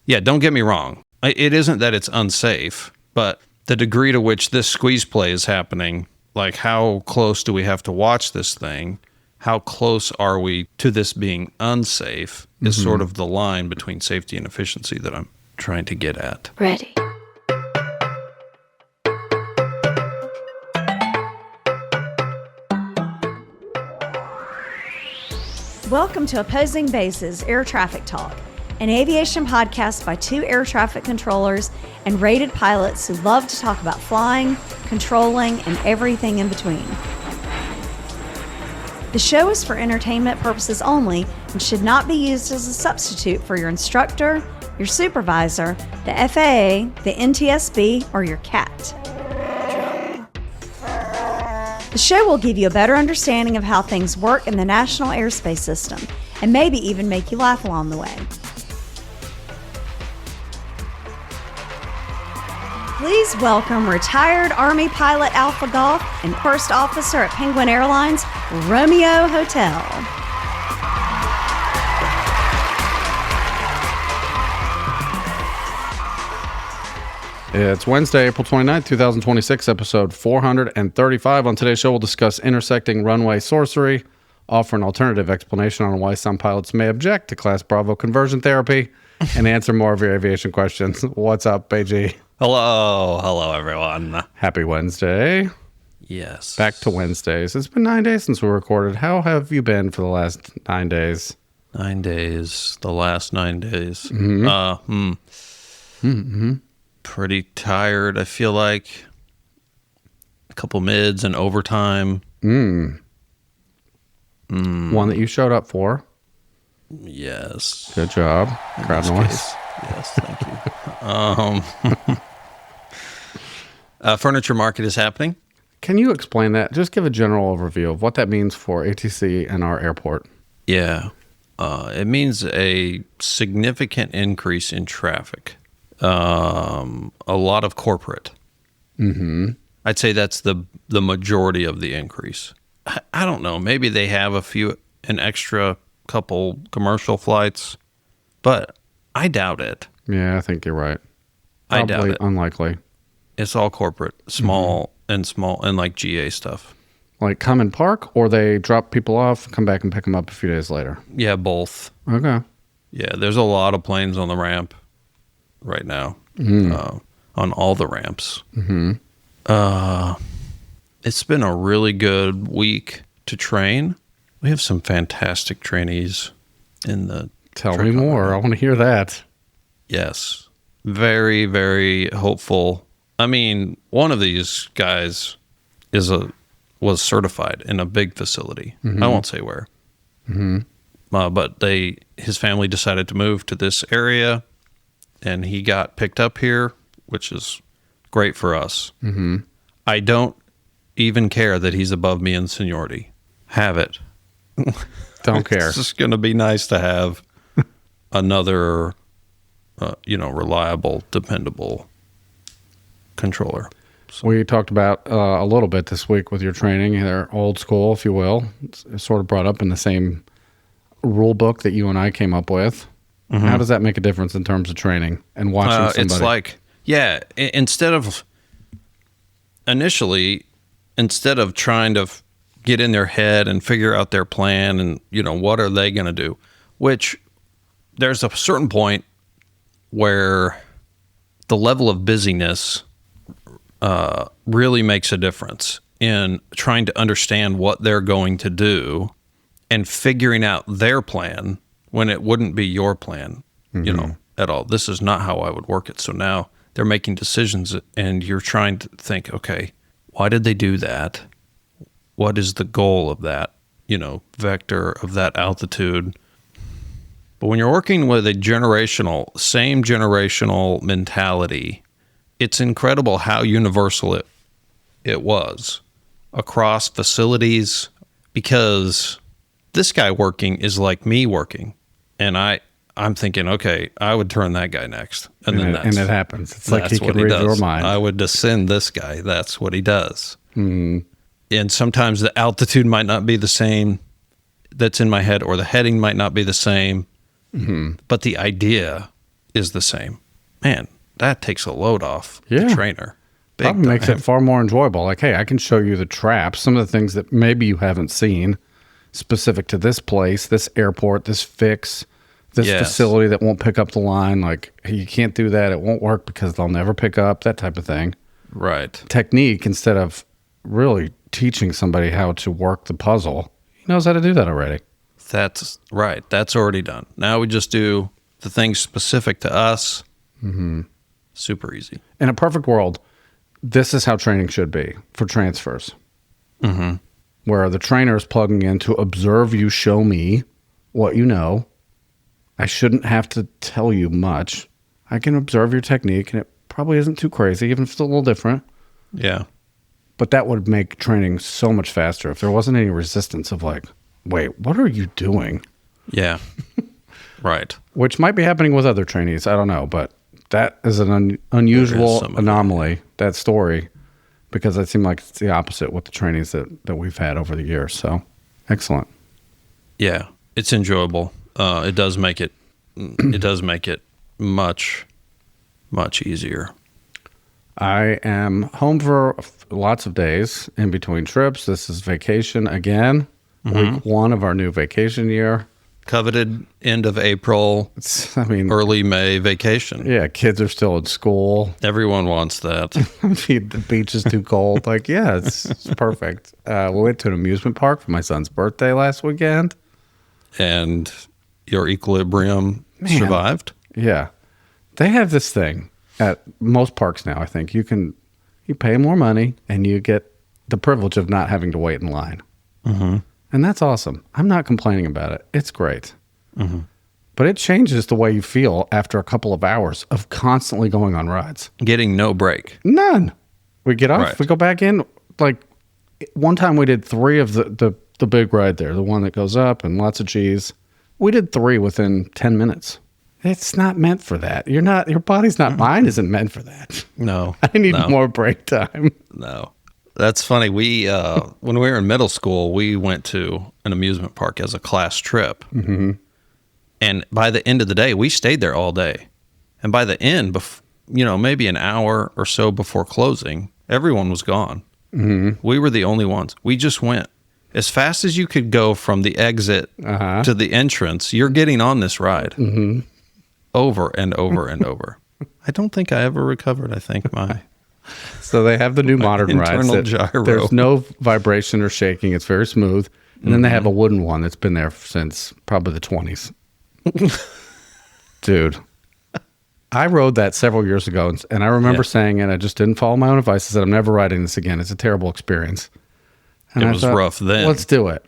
Yeah, don't get me wrong. It isn't that it's unsafe, but the degree to which this squeeze play is happening, like how close do we have to watch this thing? How close are we to this being unsafe is sort of the line between safety and efficiency that I'm trying to get at. Ready. Welcome to Opposing Bases Air Traffic Talk, an aviation podcast by two air traffic controllers and rated pilots who love to talk about flying, controlling, and everything in between. The show is for entertainment purposes only and should not be used as a substitute for your instructor, your supervisor, the FAA, the NTSB, or your CAT. The show will give you a better understanding of how things work in the National Airspace System and maybe even make you laugh along the way. Please welcome retired Army pilot Alpha Golf and first officer at Penguin Airlines, Romeo Hotel. It's Wednesday, April 29th, 2026, episode 435. On today's show, we'll discuss intersecting runway sorcery, offer an alternative explanation on why some pilots may object to Class Bravo conversion therapy, and answer more of your aviation questions. What's up, AG? Hello, everyone. Happy Wednesday. Yes. Back to Wednesdays. It's been 9 days since we recorded. How have you been for the last 9 days? 9 days. The last 9 days. Pretty tired, I feel like. A couple mids and overtime. One that you showed up for. Yes. Good job. Crowd noise. Yes, thank you. Furniture market is happening. Can you explain that? Just give a general overview of what that means for ATC and our airport. Yeah. It means a significant increase in traffic. A lot of corporate. I'd say that's the majority of the increase. I don't know. Maybe they have an extra couple commercial flights, but I doubt it. Yeah, I think you're right. I doubt it. Unlikely. It's all corporate, small and like GA stuff. Like come and park, or they drop people off, come back and pick them up a few days later? Yeah, both. Okay. Yeah, there's a lot of planes on the ramp right now, on all the ramps. It's been a really good week to train. We have some fantastic trainees in the... Tell me more. I want to hear that. Yes. Very, very hopeful. I mean, one of these guys was certified in a big facility. I won't say where. But his family decided to move to this area, and he got picked up here, which is great for us. I don't even care that he's above me in seniority. Have it. Don't care. It's just going to be nice to have another, reliable, dependable controller. So. We talked about a little bit this week with your training. They're old school, if you will. It's sort of brought up in the same rule book that you and I came up with. How does that make a difference in terms of training and watching somebody? It's like, instead of trying to get in their head and figure out their plan and, what are they going to do, which there's a certain point where the level of busyness really makes a difference in trying to understand what they're going to do and figuring out their plan when it wouldn't be your plan, at all. This is not how I would work it. So now they're making decisions and you're trying to think, okay, why did they do that? What is the goal of that, vector of that altitude? But when you're working with same generational mentality, it's incredible how universal it was across facilities, because this guy working is like me working. And I'm thinking, okay, I would turn that guy next. And it happens. It's like he can read your mind. I would descend this guy. That's what he does. And sometimes the altitude might not be the same that's in my head, or the heading might not be the same. But the idea is the same. Man, that takes a load off Yeah. the trainer. Big Probably makes time. it far more enjoyable. Like, hey, I can show you the traps, some of the things that maybe you haven't seen specific to this place, this airport, this fix, this Yes. facility that won't pick up the line. Like, hey, you can't do that. It won't work because they'll never pick up, that type of thing. Right. Technique instead of really teaching somebody how to work the puzzle. He knows how to do that already. That's right. That's already done. Now we just do the things specific to us. Mm-hmm. Super easy. In a perfect world, this is how training should be for transfers. Mm-hmm. Where the trainer is plugging in to observe you, show me what you know. I shouldn't have to tell you much. I can observe your technique, and it probably isn't too crazy, even if it's a little different. Yeah. But that would make training so much faster if there wasn't any resistance of like, wait, what are you doing? Yeah. Right. Which might be happening with other trainees. I don't know, but that is an unusual some of that, anomaly, that story, because it seemed like it's the opposite with the trainees that we've had over the years. So, excellent. Yeah. It's enjoyable. It does make it much, much easier. I am home for lots of days in between trips. This is vacation again, week 1 of our new vacation year. Coveted end of April, early May vacation. Yeah, kids are still in school. Everyone wants that. The beach is too cold. Like, yeah, it's perfect. We went to an amusement park for my son's birthday last weekend. And your equilibrium survived? Yeah. They have this thing at most parks now, I think. You pay more money and you get the privilege of not having to wait in line. Mm-hmm. And that's awesome. I'm not complaining about it. It's great. Mm-hmm. But it changes the way you feel after a couple of hours of constantly going on rides. Getting no break. None. We get off, Right. we go back in. Like, one time we did 3 of the big ride there, the one that goes up and lots of G's. We did 3 within 10 minutes. It's not meant for that. Your body's not, mine isn't meant for that. No. I need no, more break time. No. That's funny. We when we were in middle school, we went to an amusement park as a class trip. Mm-hmm. And by the end of the day, we stayed there all day. And by the end, maybe an hour or so before closing, everyone was gone. Mm-hmm. We were the only ones. We just went. As fast as you could go from the exit to the entrance, you're getting on this ride. Mm-hmm. Over and over and over. I don't think I ever recovered, my So they have the new modern rides. internal gyro. There's no vibration or shaking. It's very smooth. And then they have a wooden one that's been there since probably the 20s. Dude, I rode that several years ago, and I remember saying it. I just didn't follow my own advice. I said, I'm never riding this again. It's a terrible experience. And It I was thought, rough then. Let's do it.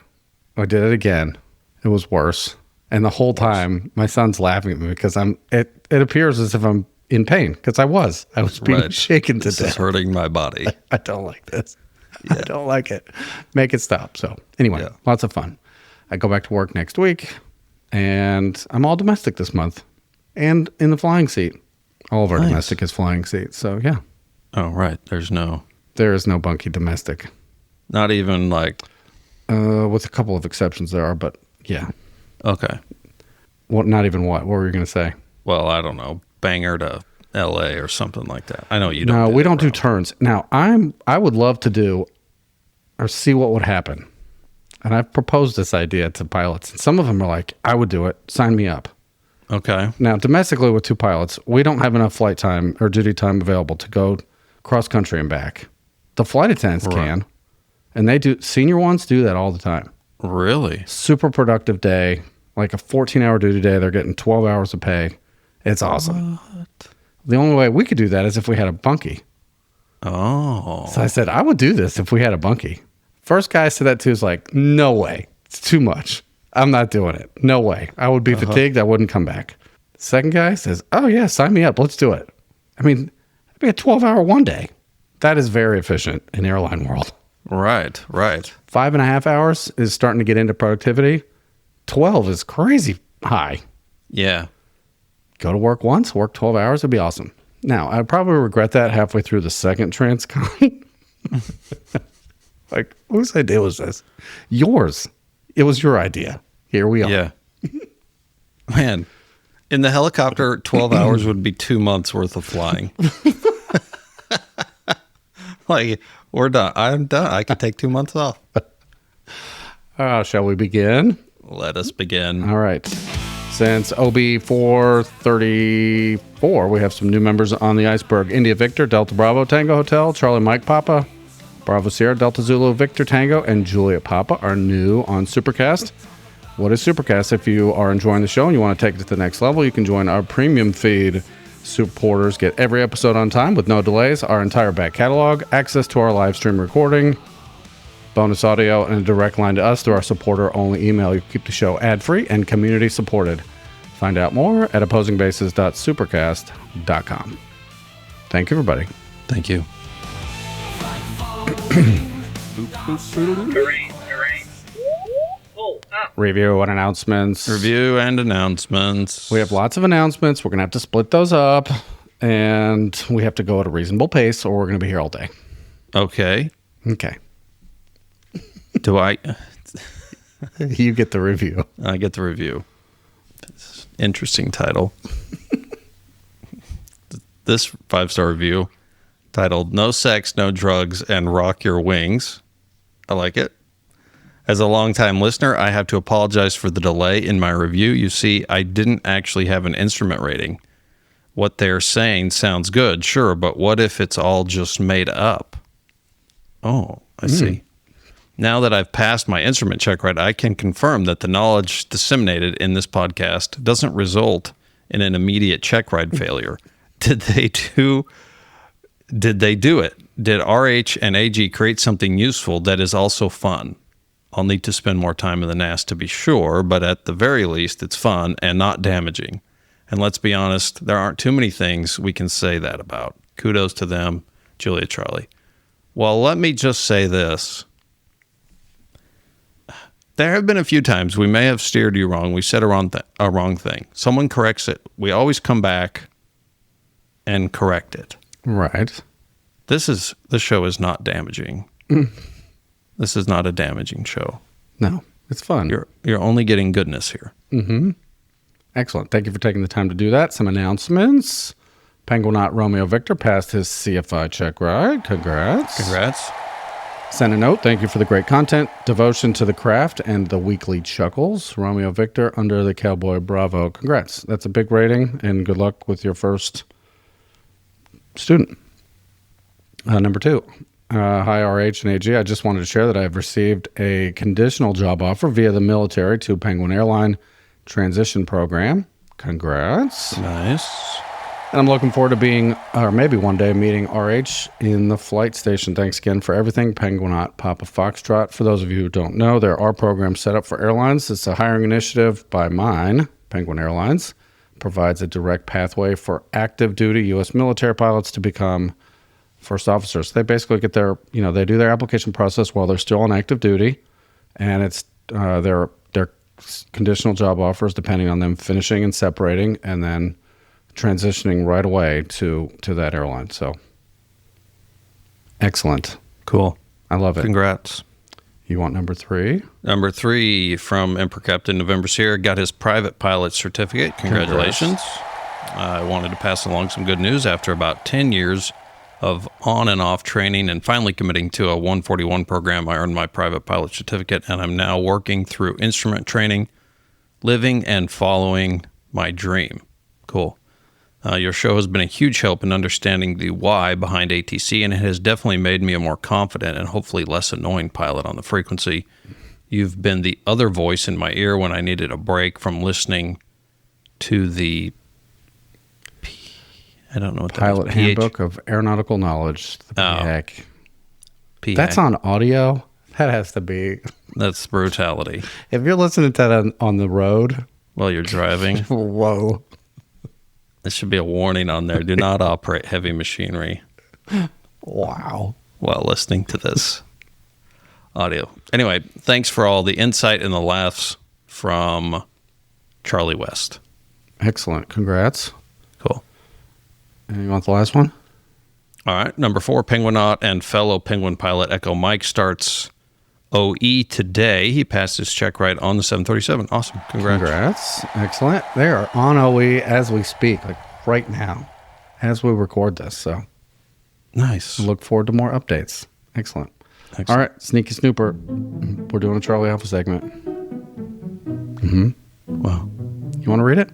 I did it again. It was worse. And the whole time, my son's laughing at me because it appears as if I'm in pain, because I was being Right. shaken to This is death. hurting my body. I don't like this. I don't like it. Make it stop. So anyway, lots of fun. I go back to work next week, and I'm all domestic this month and in the flying seat. All of our Nice. domestic is flying seats. So yeah, Oh, right. There's there is no bunky domestic. not even like, With a couple of exceptions there are, but yeah. okay. What? Not even what? What were you going to say? Well, I don't know. Banger to LA or something like that. I know you don't. No, we don't do that turns. Now, I would love to do or see what would happen. And I've proposed this idea to pilots. And some of them are like, I would do it. Sign me up. route. Okay. Now, domestically with 2 pilots, we don't have enough flight time or duty time available to go cross country and back. The flight attendants can. And they do. Senior ones do that all the time. Really? Super productive day. Like a 14-hour duty day. They're getting 12 hours of pay. It's awesome. What? The only way we could do that is if we had a bunkie. Oh. So I said, I would do this if we had a bunkie. First guy I said that to was like, no way. It's too much. I'm not doing it. No way. I would be fatigued. I wouldn't come back. Second guy says, oh, yeah, sign me up. Let's do it. I mean, it'd be a 12-hour one day. That is very efficient in airline world. Right. 5.5 hours is starting to get into productivity. 12 is crazy high. Yeah. Go to work once, work 12 hours. It'd be awesome. Now, I'd probably regret that halfway through the second transcon. Like, whose idea was this? Yours. It was your idea. Here we are. Yeah. Man, In the helicopter, 12 hours would be 2 months worth of flying. Like, we're done. I'm done. I could take 2 months off. Shall we begin? Let us begin. All right. Since OB434, we have some new members on the iceberg. India Victor, Delta Bravo Tango Hotel, Charlie Mike Papa, Bravo Sierra, Delta Zulu Victor Tango, and Julia Papa are new on Supercast. What is Supercast? If you are enjoying the show and you want to take it to the next level, you can join our premium feed. Supporters get every episode on time with no delays, our entire back catalog, access to our live stream recording, bonus audio, and a direct line to us through our supporter-only email. You keep the show ad-free and community-supported. Find out more at opposingbases.supercast.com. Thank you, everybody. Thank you. Review and announcements. Review and announcements. We have lots of announcements. We're going to have to split those up, and we have to go at a reasonable pace, or we're going to be here all day. Okay. Okay. Do I? You get the review. I get the review. Interesting title. This 5-star review titled "No Sex, No Drugs, and Rock Your Wings." I like it. As a longtime listener, I have to apologize for the delay in my review. You see, I didn't actually have an instrument rating. What they're saying sounds good, sure, but what if it's all just made up? Oh, I see. Now that I've passed my instrument check right, I can confirm that the knowledge disseminated in this podcast doesn't result in an immediate check ride failure. Did they do it? Did RH and AG create something useful that is also fun? I'll need to spend more time in the NAS to be sure, but at the very least, it's fun and not damaging. And let's be honest, there aren't too many things we can say that about. Kudos to them, Julia Charlie. Well, let me just say this. There have been a few times we may have steered you wrong. We said a wrong thing. Someone corrects it. We always come back and correct it. Right. This show is not damaging. This is not a damaging show. No, it's fun. You're only getting goodness here. Mm-hmm. Excellent. Thank you for taking the time to do that. Some announcements. Penguinaut Romeo Victor passed his CFI check ride. Congrats. Congrats. Send a note. Thank you for the great content, devotion to the craft, and the weekly chuckles. Romeo Victor under the Cowboy Bravo. Congrats. That's a big rating, and good luck with your first student. Number 2. Hi, RH and AG. I just wanted to share that I have received a conditional job offer via the military to Penguin Airline Transition Program. Congrats. Nice. And I'm looking forward to being, or maybe one day, meeting RH in the flight station. Thanks again for everything, Penguinaut Papa Foxtrot. For those of you who don't know, there are programs set up for airlines. It's a hiring initiative by mine, Penguin Airlines. Provides a direct pathway for active duty U.S. military pilots to become first officers. They basically get their, they do their application process while they're still on active duty, and it's their conditional job offers depending on them finishing and separating, and then transitioning right away to that airline. So, excellent, cool. I love it. Congrats. You want number 3? Number 3 from Emperor Captain November Sierra got his private pilot certificate. Congratulations. I wanted to pass along some good news after about 10 years of on and off training and finally committing to a 141 program. I earned my private pilot certificate, and I'm now working through instrument training, living and following my dream. Cool. Your show has been a huge help in understanding the why behind ATC, and it has definitely made me a more confident and hopefully less annoying pilot on the frequency. You've been the other voice in my ear when I needed a break from listening to the I don't know what Pilot that is. Handbook of Aeronautical Knowledge. The PHAC. PHAC. That's on audio. That has to be. That's brutality. If you're listening to that on the road while you're driving, whoa. There should be a warning on there. Do not operate heavy machinery. Wow. While listening to this audio. Anyway, thanks for all the insight and the laughs from Charlie West. Excellent. Congrats. Cool. And you want the last one? All right. Number 4, Penguinaut and fellow Penguin pilot Echo Mike starts OE today. He passed his check right on the 737. Awesome. Congrats. Excellent. They are on OE as we speak, like right now, as we record this. So Nice. look forward to more updates. Excellent. All right, Sneaky Snooper. We're doing a Charlie Alpha segment. Wow. You want to read it?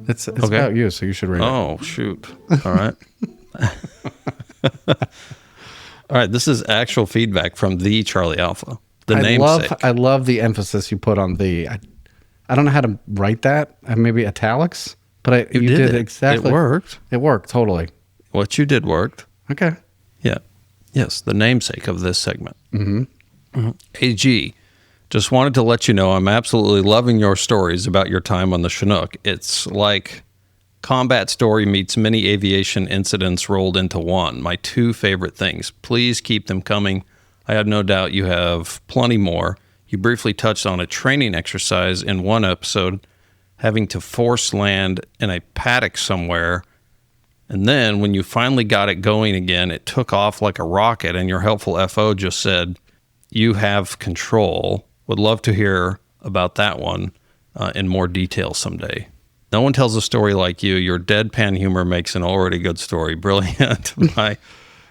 It's Okay. about you, so you should read it. Oh, shoot. All right. All right. This is actual feedback from the Charlie Alpha, the namesake. I love the emphasis you put on the. I don't know how to write that. Maybe italics, but you did it. exactly. It worked. It worked totally. What you did worked. Okay. Yeah. Yes, the namesake of this segment. AG, just wanted to let you know I'm absolutely loving your stories about your time on the Chinook. It's like combat story meets many aviation incidents rolled into one. My two favorite things. Please keep them coming. I have no doubt you have plenty more. You briefly touched on a training exercise in one episode, having to force land in a paddock somewhere. And then when you finally got it going again, it took off like a rocket, and your helpful FO just said, you have control. Would love to hear about that one in more detail someday. No one tells a story like you. Your deadpan humor makes an already good story brilliant. My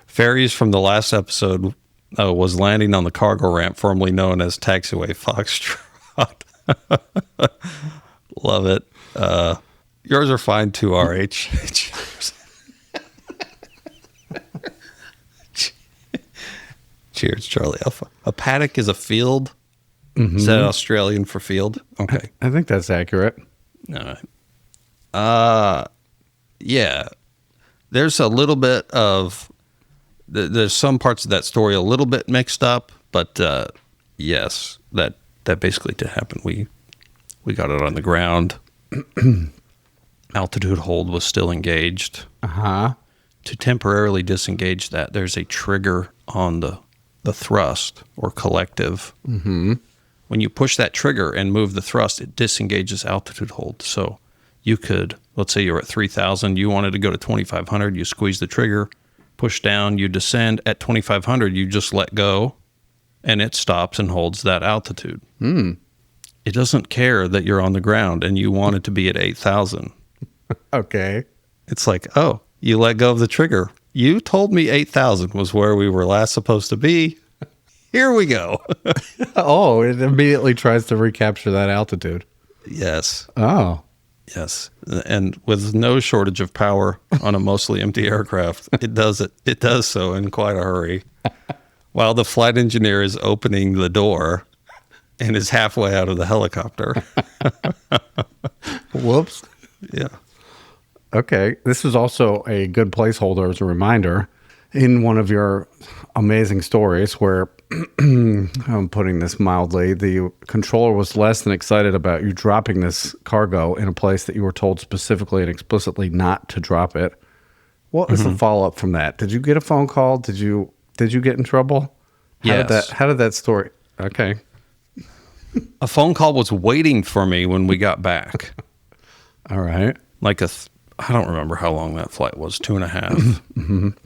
ferries from the last episode was landing on the cargo ramp, formerly known as Taxiway Foxtrot. Love it. Yours are fine too, RH. Cheers, Charlie Alpha. A paddock is a field. Is that Australian for field? Okay. I think that's accurate. All right. Yeah. There's a little bit of, there's some parts of that story a little bit mixed up, but yes, that basically did happen. We got it on the ground. Altitude hold was still engaged. To temporarily disengage that, there's a trigger on the thrust or collective. When you push that trigger and move the thrust, it disengages altitude hold. So you could, let's say you're at 3,000, you wanted to go to 2,500, you squeeze the trigger, push down, you descend at 2,500, you just let go, and it stops and holds that altitude. It doesn't care that you're on the ground and you want it to be at 8,000. Okay. It's like, oh, you let go of the trigger. You told me 8,000 was where we were last supposed to be. Here we go. Oh, it immediately tries to recapture that altitude. Yes. Oh. Yes. And with no shortage of power on a mostly empty aircraft, it does it. It does so in quite a hurry. While the flight engineer is opening the door and is halfway out of the helicopter. Whoops. Yeah. Okay. This is also a good placeholder as a reminder in one of your amazing stories where, I'm putting this mildly, the controller was less than excited about you dropping this cargo in a place that you were told specifically and explicitly not to drop it. What is the follow-up from that? Did you get a phone call? Did you get in trouble? Yes. How did that story? Okay. A phone call was waiting for me when we got back. All right. Like I don't remember how long that flight was, 2.5,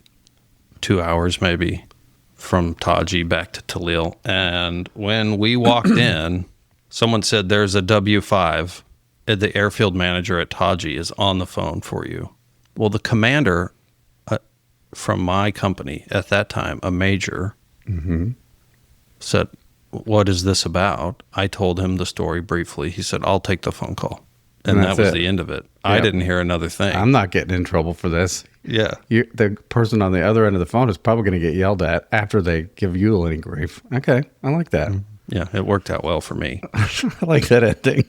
2 hours maybe, from Taji back to Talil. And when we walked in, someone said, there's a W5. The airfield manager at Taji is on the phone for you. Well, the commander from my company at that time, a major, said, what is this about? I told him the story briefly. He said, I'll take the phone call. And that was the end of it. Yeah. I didn't hear another thing. I'm not getting in trouble for this. Yeah. The person on the other end of the phone is probably going to get yelled at after they give you any grief. Okay. I like that. Yeah, it worked out well for me. I like that ending.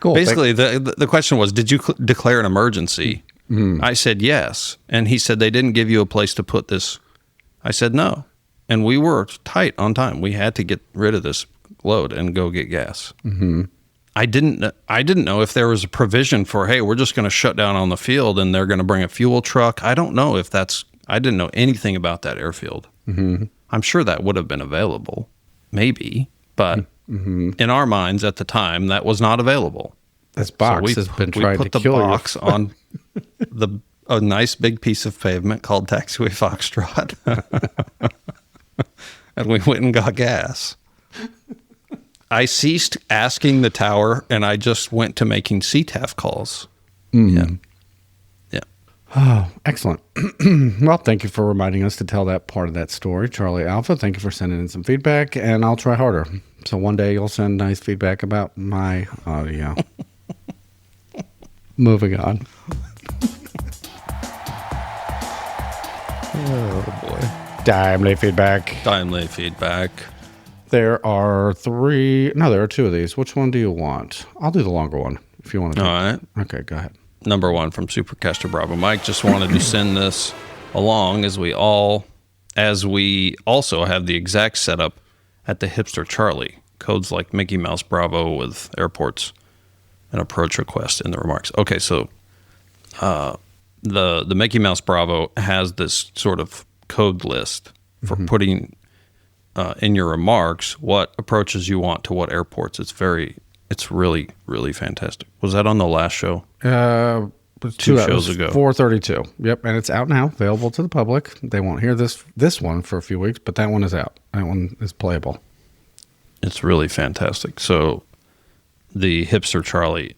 Cool. Basically, the question was, did you declare an emergency? I said yes. And he said, they didn't give you a place to put this. I said no. And we were tight on time. We had to get rid of this load and go get gas. I didn't know if there was a provision for, hey, we're just going to shut down on the field and they're going to bring a fuel truck. I don't know if I didn't know anything about that airfield. I'm sure that would have been available, maybe, but in our minds at the time, that was not available. This box has been trying to kill you. We put the box on a nice big piece of pavement called Taxiway Foxtrot. and we went and got gas. I ceased asking the tower, and I just went to making CTAF calls. Yeah. Oh, excellent. Well, thank you for reminding us to tell that part of that story, Charlie Alpha. Thank you for sending in some feedback, and I'll try harder. So one day you'll send nice feedback about my audio. Moving on. Oh, boy. Timely feedback. Timely feedback. There are two of these. Which one do you want? I'll do the longer one if you want to. All right. Okay, go ahead. Number one from Supercaster Bravo Mike. Just wanted to send this along as we also have the exact setup at the Hipster Charlie. Codes like Mickey Mouse Bravo with airports and approach request in the remarks. Okay, so the Mickey Mouse Bravo has this sort of code list for putting in your remarks what approaches you want to what airports. It's really, really fantastic. Was that on the last show? 2 shows ago. 432. Yep, and it's out now, available to the public. They won't hear this one for a few weeks, but that one is out. That one is playable. It's really fantastic. So the Hipster Charlie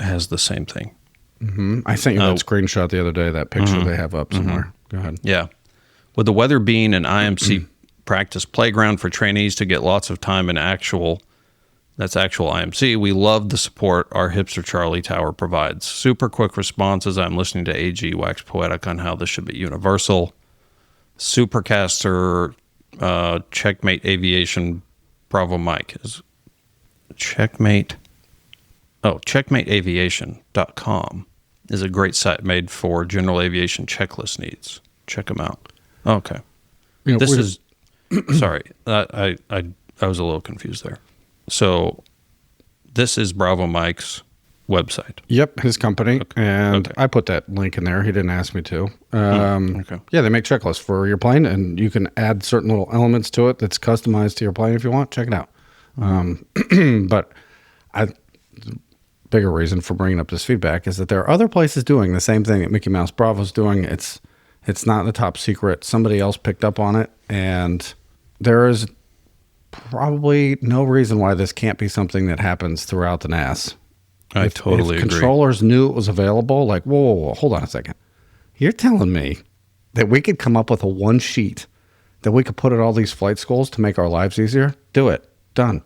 has the same thing. Mm-hmm. I sent you that screenshot the other day, that picture they have up somewhere. Go ahead. Yeah. With the weather being an IMC practice playground for trainees to get lots of time in actual IMC, we love the support our Hipster Charlie Tower provides. Super quick responses. I'm listening to AG wax poetic on how this should be universal. Supercaster, Checkmate Aviation, Bravo Mike is Checkmate. Oh, checkmateaviation.com is a great site made for general aviation checklist needs. Check them out. Okay. This is sorry. I was a little confused there. So this is Bravo Mike's website. Yep, his company. Okay. And I put that link in there. He didn't ask me to. Okay. Yeah, they make checklists for your plane, and you can add certain little elements to it that's customized to your plane if you want. Check it out. But bigger reason for bringing up this feedback is that there are other places doing the same thing that Mickey Mouse Bravo's doing. It's not the top secret. Somebody else picked up on it, and there is probably no reason why this can't be something that happens throughout the NAS. If totally agree. Controllers knew it was available, like, whoa, hold on a second. You're telling me that we could come up with a one sheet that we could put at all these flight schools to make our lives easier? Do it. Done.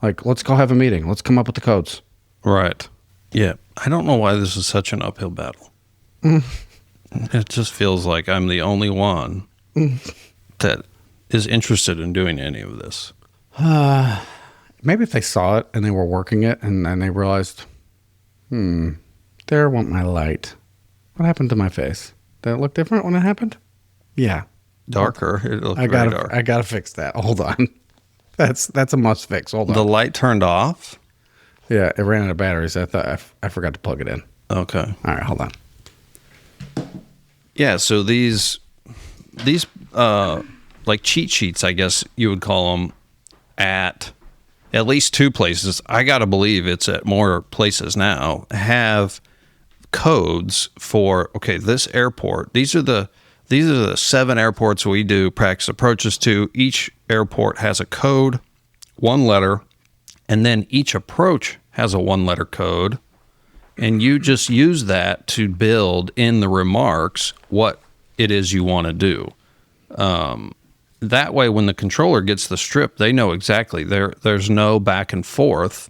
Like, let's go have a meeting. Let's come up with the codes. Right. Yeah. I don't know why this is such an uphill battle. It just feels like I'm the only one that is interested in doing any of this. Maybe if they saw it and they were working it and they realized, there went my light. What happened to my face? Did it look different when it happened? Yeah. Darker. It looked very dark. I gotta fix that. Hold on. That's a must fix. Hold on. The light turned off? Yeah, it ran out of batteries. I thought I forgot to plug it in. Okay. All right, hold on. Yeah, so these like cheat sheets, I guess you would call them, at least two places. I got to believe it's at more places now, have codes for, okay, this airport. These are the 7 airports we do practice approaches to. Each airport has a code, one letter, and then each approach has a 1-letter code. And you just use that to build in the remarks what it is you want to do. That way, when the controller gets the strip, they know exactly. There's no back and forth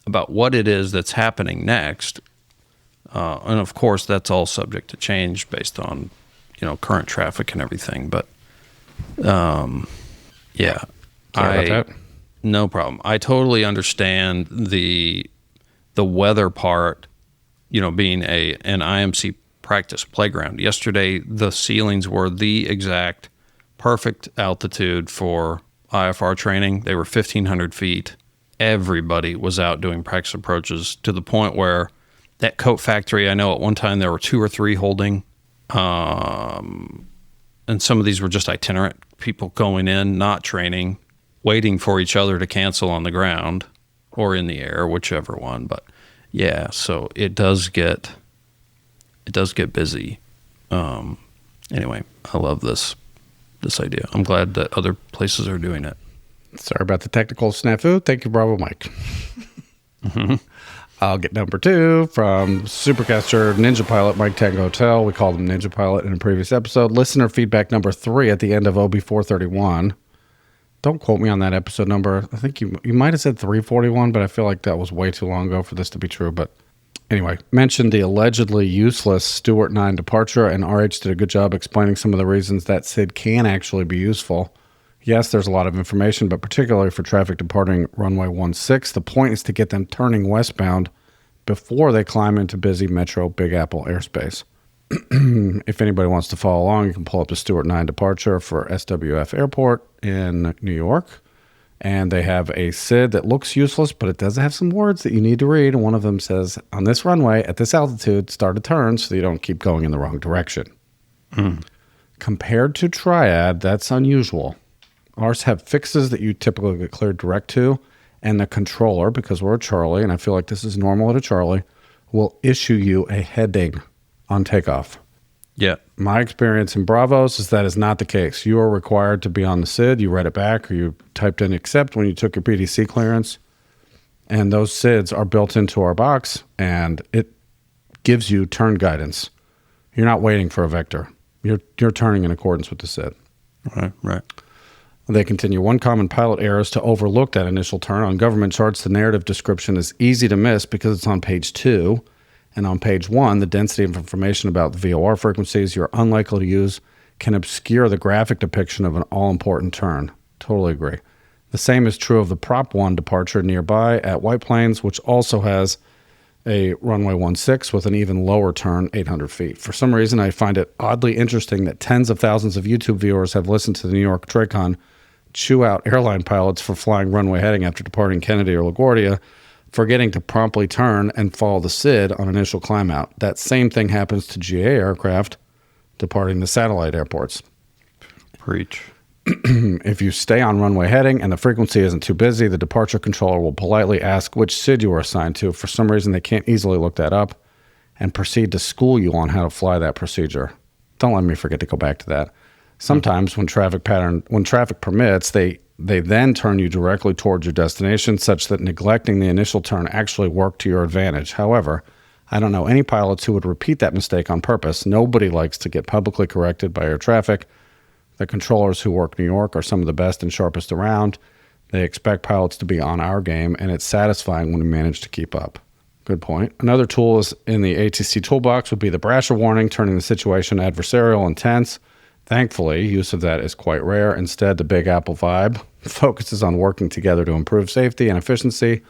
about what it is that's happening next. And of course, that's all subject to change based on, current traffic and everything. But yeah, Sorry about that. No problem. I totally understand the weather part, being an IMC practice playground. Yesterday, the ceilings were the exact perfect altitude for IFR training. They were 1,500 feet. Everybody was out doing practice approaches to the point where that coat factory, I know at one time there were 2 or 3 holding. And some of these were just itinerant people going in, not training, waiting for each other to cancel on the ground or in the air, whichever one. But yeah, so it does get busy. Anyway, I love this this idea. I'm glad that other places are doing it. Sorry about the technical snafu. Thank you, Bravo Mike. I'll get number 2 from Supercaster Ninja Pilot Mike Tango Hotel. We called him Ninja Pilot in a previous episode. Listener feedback number 3 at the end of OB431. Don't quote me on that episode number. I think you might have said 341, but I feel like that was way too long ago for this to be true. But anyway, mentioned the allegedly useless Stuart 9 departure, and RH did a good job explaining some of the reasons that SID can actually be useful. Yes, there's a lot of information, but particularly for traffic departing runway 16, the point is to get them turning westbound before they climb into busy Metro Big Apple airspace. If anybody wants to follow along, you can pull up the Stuart 9 departure for SWF Airport in New York. And they have a SID that looks useless, but it does have some words that you need to read. And one of them says, on this runway, at this altitude, start a turn so you don't keep going in the wrong direction. Compared to Triad, that's unusual. Ours have fixes that you typically get cleared direct to, and the controller, because we're a Charlie, and I feel like this is normal at a Charlie, will issue you a heading on takeoff. Yeah. My experience in Bravos is that is not the case. You are required to be on the SID. You read it back, or you typed in accept when you took your PDC clearance, and those SIDs are built into our box, and it gives you turn guidance. You're not waiting for a vector. You're turning in accordance with the SID. Right. They continue. One common pilot error is to overlook that initial turn. On government charts, the narrative description is easy to miss because it's on page 2. And on page 1, the density of information about the VOR frequencies you're unlikely to use can obscure the graphic depiction of an all-important turn. Totally agree. The same is true of the Prop 1 departure nearby at White Plains, which also has a runway 16 with an even lower turn, 800 feet. For some reason, I find it oddly interesting that tens of thousands of YouTube viewers have listened to the New York TRACON chew out airline pilots for flying runway heading after departing Kennedy or LaGuardia, forgetting to promptly turn and follow the SID on initial climb out. That same thing happens to GA aircraft departing the satellite airports. Preach. If you stay on runway heading and the frequency isn't too busy, the departure controller will politely ask which SID you are assigned to. For some reason, they can't easily look that up and proceed to school you on how to fly that procedure. Don't let me forget to go back to that. Sometimes when traffic permits, they then turn you directly towards your destination, such that neglecting the initial turn actually worked to your advantage. However, I don't know any pilots who would repeat that mistake on purpose. Nobody likes to get publicly corrected by air traffic. The controllers who work New York are some of the best and sharpest around. They expect pilots to be on our game, and it's satisfying when we manage to keep up. Good point. Another tool is in the ATC toolbox would be the Brasher warning, turning the situation adversarial and tense. Thankfully, use of that is quite rare. Instead, the Big Apple vibe focuses on working together to improve safety and efficiency.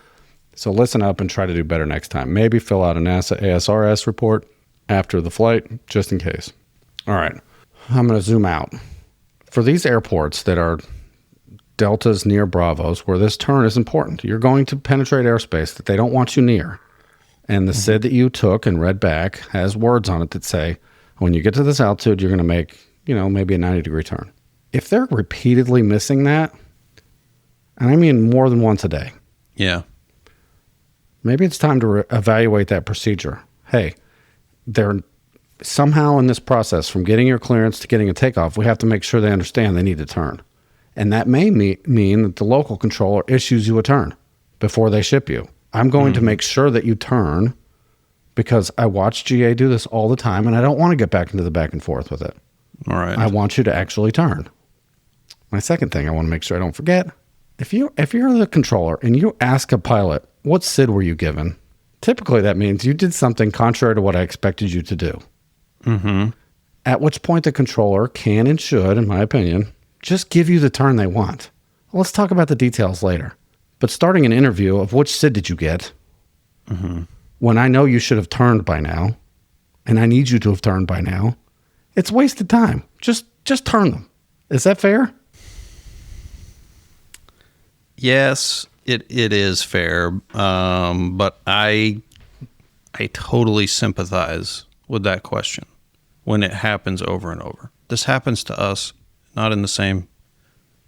So listen up and try to do better next time. Maybe fill out a NASA ASRS report after the flight, just in case. All right, I'm going to zoom out. For these airports that are deltas near Bravos, where this turn is important, you're going to penetrate airspace that they don't want you near. And the SID that you took and read back has words on it that say, when you get to this altitude, you're going to make, maybe a 90-degree turn. If they're repeatedly missing that, and I mean more than once a day. Yeah. Maybe it's time to evaluate that procedure. Hey, they're somehow in this process from getting your clearance to getting a takeoff, we have to make sure they understand they need to turn. And that may mean that the local controller issues you a turn before they ship you. I'm going to make sure that you turn because I watch GA do this all the time and I don't want to get back into the back and forth with it. All right. I want you to actually turn. My second thing I want to make sure I don't forget, if you're the controller and you ask a pilot, what SID were you given? Typically that means you did something contrary to what I expected you to do. Mm-hmm. At which point the controller can and should, in my opinion, just give you the turn they want. Well, let's talk about the details later. But starting an interview of which SID did you get, when I know you should have turned by now, and I need you to have turned by now, it's wasted time. Just turn them. Is that fair? Yes, it is fair. But I totally sympathize with that question when it happens over and over. This happens to us, not in the same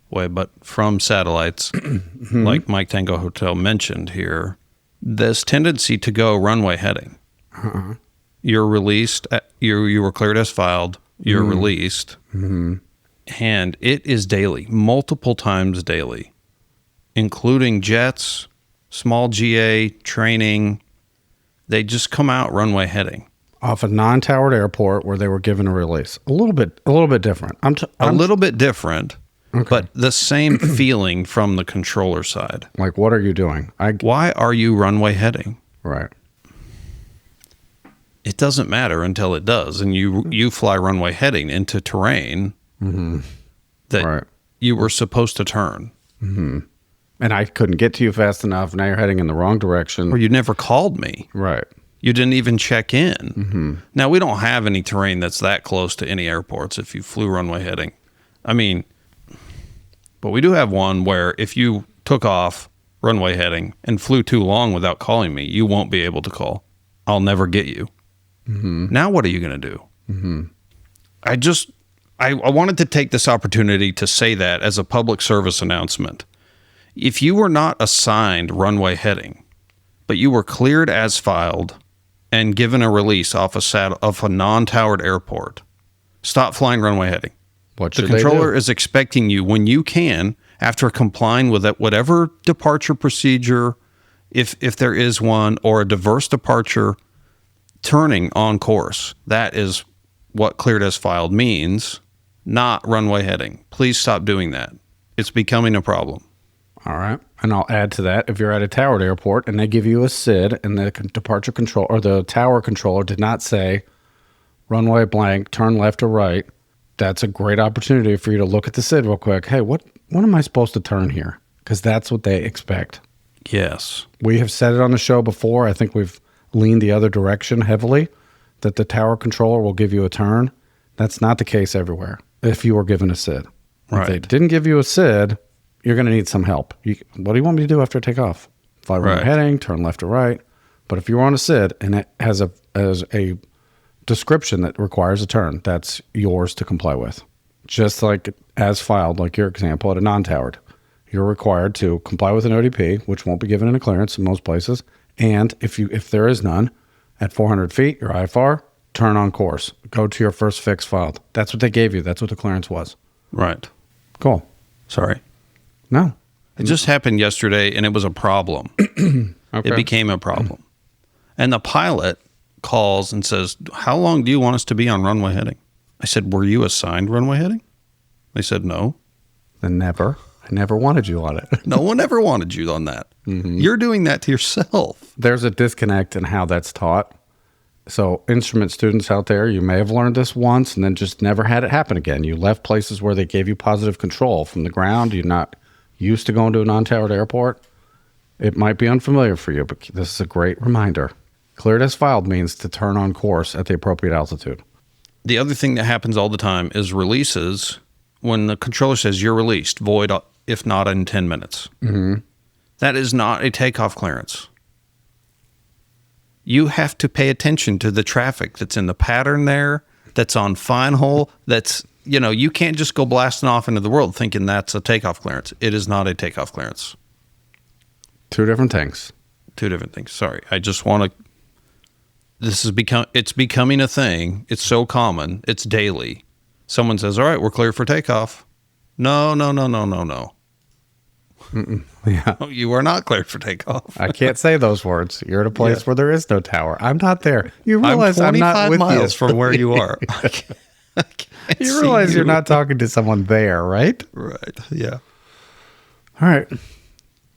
way, but from satellites, like Mike Tango Hotel mentioned here. This tendency to go runway heading. You're released. You were cleared as filed. You're released. And it is daily, multiple times daily, including jets, small GA, training. They just come out runway heading. Off a non-towered airport where they were given a release. A little bit different. A little bit different, Okay. but the same feeling from the controller side. Like, what are you doing? Why are you runway heading? Right. It doesn't matter until it does, and you fly runway heading into terrain that Right. you were supposed to turn. And I couldn't get to you fast enough. Now you're heading in the wrong direction. Or you never called me. Right. You didn't even check in. Now, we don't have any terrain that's that close to any airports if you flew runway heading. I mean, but we do have one where if you took off runway heading and flew too long without calling me, you won't be able to call. I'll never get you. Now, what are you going to do? I wanted to take this opportunity to say that as a public service announcement. If you were not assigned runway heading, but you were cleared as filed and given a release off a non-towered airport, stop flying runway heading. What The should they controller do? is expecting you when you can, after complying with whatever departure procedure, if there is one, or a diverse departure, turning on course. That is what cleared as filed means, not runway heading. Please stop doing that. It's becoming a problem. All right. And I'll add to that, if you're at a towered airport and they give you a SID and the departure control or the tower controller did not say runway blank, turn left or right, that's a great opportunity for you to look at the SID real quick. Hey, what am I supposed to turn here? Because that's what they expect. Yes. We have said it on the show before. I think we've leaned the other direction heavily, that the tower controller will give you a turn. That's not the case everywhere if you were given a SID. If they Right. didn't give you a SID, you're going to need some help. What do you want me to do after I take off? Fly right Right. heading, turn left or right. But if you're on a SID and it has a description that requires a turn, that's yours to comply with. Just like as filed, like your example at a non-towered. You're required to comply with an ODP, which won't be given in a clearance in most places. And if there is none, at 400 feet, your IFR, turn on course. Go to your first fix filed. That's what they gave you. That's what the clearance was. Right. Cool. Sorry. No. It just happened yesterday, and it was a problem. Okay. It became a problem. And the pilot calls and says, how long do you want us to be on runway heading? I said, were you assigned runway heading? They said, no. Then never. I never wanted you on it. No one ever wanted you on that. You're doing that to yourself. There's a disconnect in how that's taught. So instrument students out there, you may have learned this once and then just never had it happen again. You left places where they gave you positive control from the ground. You're not used to going to a non-towered airport. It might be unfamiliar for you, but this is a great reminder. Cleared as filed means to turn on course at the appropriate altitude. The other thing that happens all the time is releases. When the controller says you're released, void if not in 10 minutes. That is not a takeoff clearance. You have to pay attention to the traffic that's in the pattern there, that's on fine hole, that's, you can't just go blasting off into the world thinking that's a takeoff clearance. It is not a takeoff clearance. Two different things. Two different things. Sorry. I just want to, it's becoming a thing. It's so common. It's daily. Someone says, all right, we're clear for takeoff. No. Yeah. Oh, you are not cleared for takeoff. I can't say those words. You're at a place Yeah. where there is no tower. I'm not there. You I'm realize 25 I'm not with miles you. from where you are. I can't You see realize you're not talking to someone there, right? Right. Yeah. All right.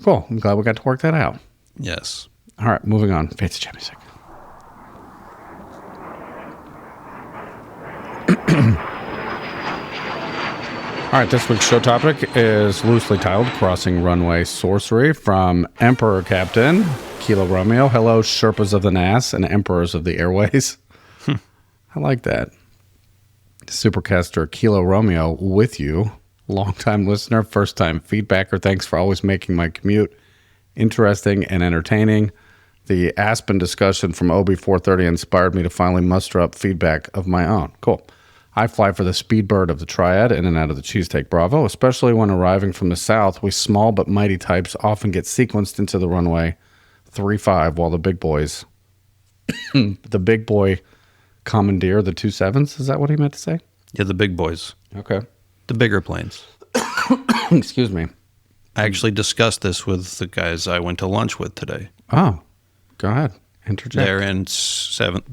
Cool. I'm glad we got to work that out. Yes. All right. Moving on. Fates Chat Music. All right, this week's show topic is loosely titled Crossing Runway Sorcery from Emperor Captain Kilo Romeo. Hello, Sherpas of the NAS and Emperors of the Airways. I like that. Supercaster Kilo Romeo with you. Longtime listener, first-time feedbacker. Thanks for always making my commute interesting and entertaining. The Aspen discussion from OB430 inspired me to finally muster up feedback of my own. Cool. I fly for the Speedbird of the Triad in and out of the Cheesesteak Bravo, especially when arriving from the south. We small but mighty types often get sequenced into the runway 35 while the big boys, the big boy commandeer the 27s. Is that what he meant to say? Yeah, the big boys. Okay. The bigger planes. Excuse me. I actually discussed this with the guys I went to lunch with today. Oh, go ahead. Interject. They're in the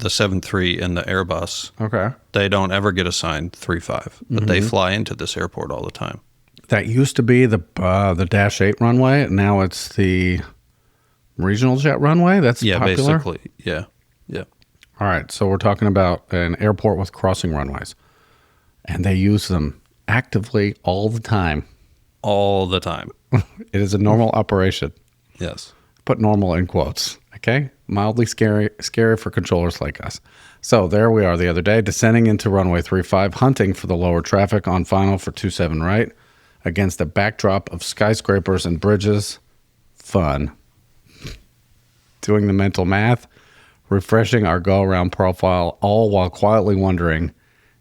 7.3 and the Airbus. Okay. They don't ever get assigned 3.5, but they fly into this airport all the time. That used to be the Dash 8 runway. Now it's the regional jet runway. That's popular? Basically. Yeah. All right. So we're talking about an airport with crossing runways. And they use them actively all the time. All the time. It is a normal operation. Yes. Put normal in quotes. Okay? Mildly scary for controllers like us. So there we are the other day, descending into runway 35, hunting for the lower traffic on final for 27 right, against a backdrop of skyscrapers and bridges. Fun. Doing the mental math, refreshing our go-around profile, all while quietly wondering,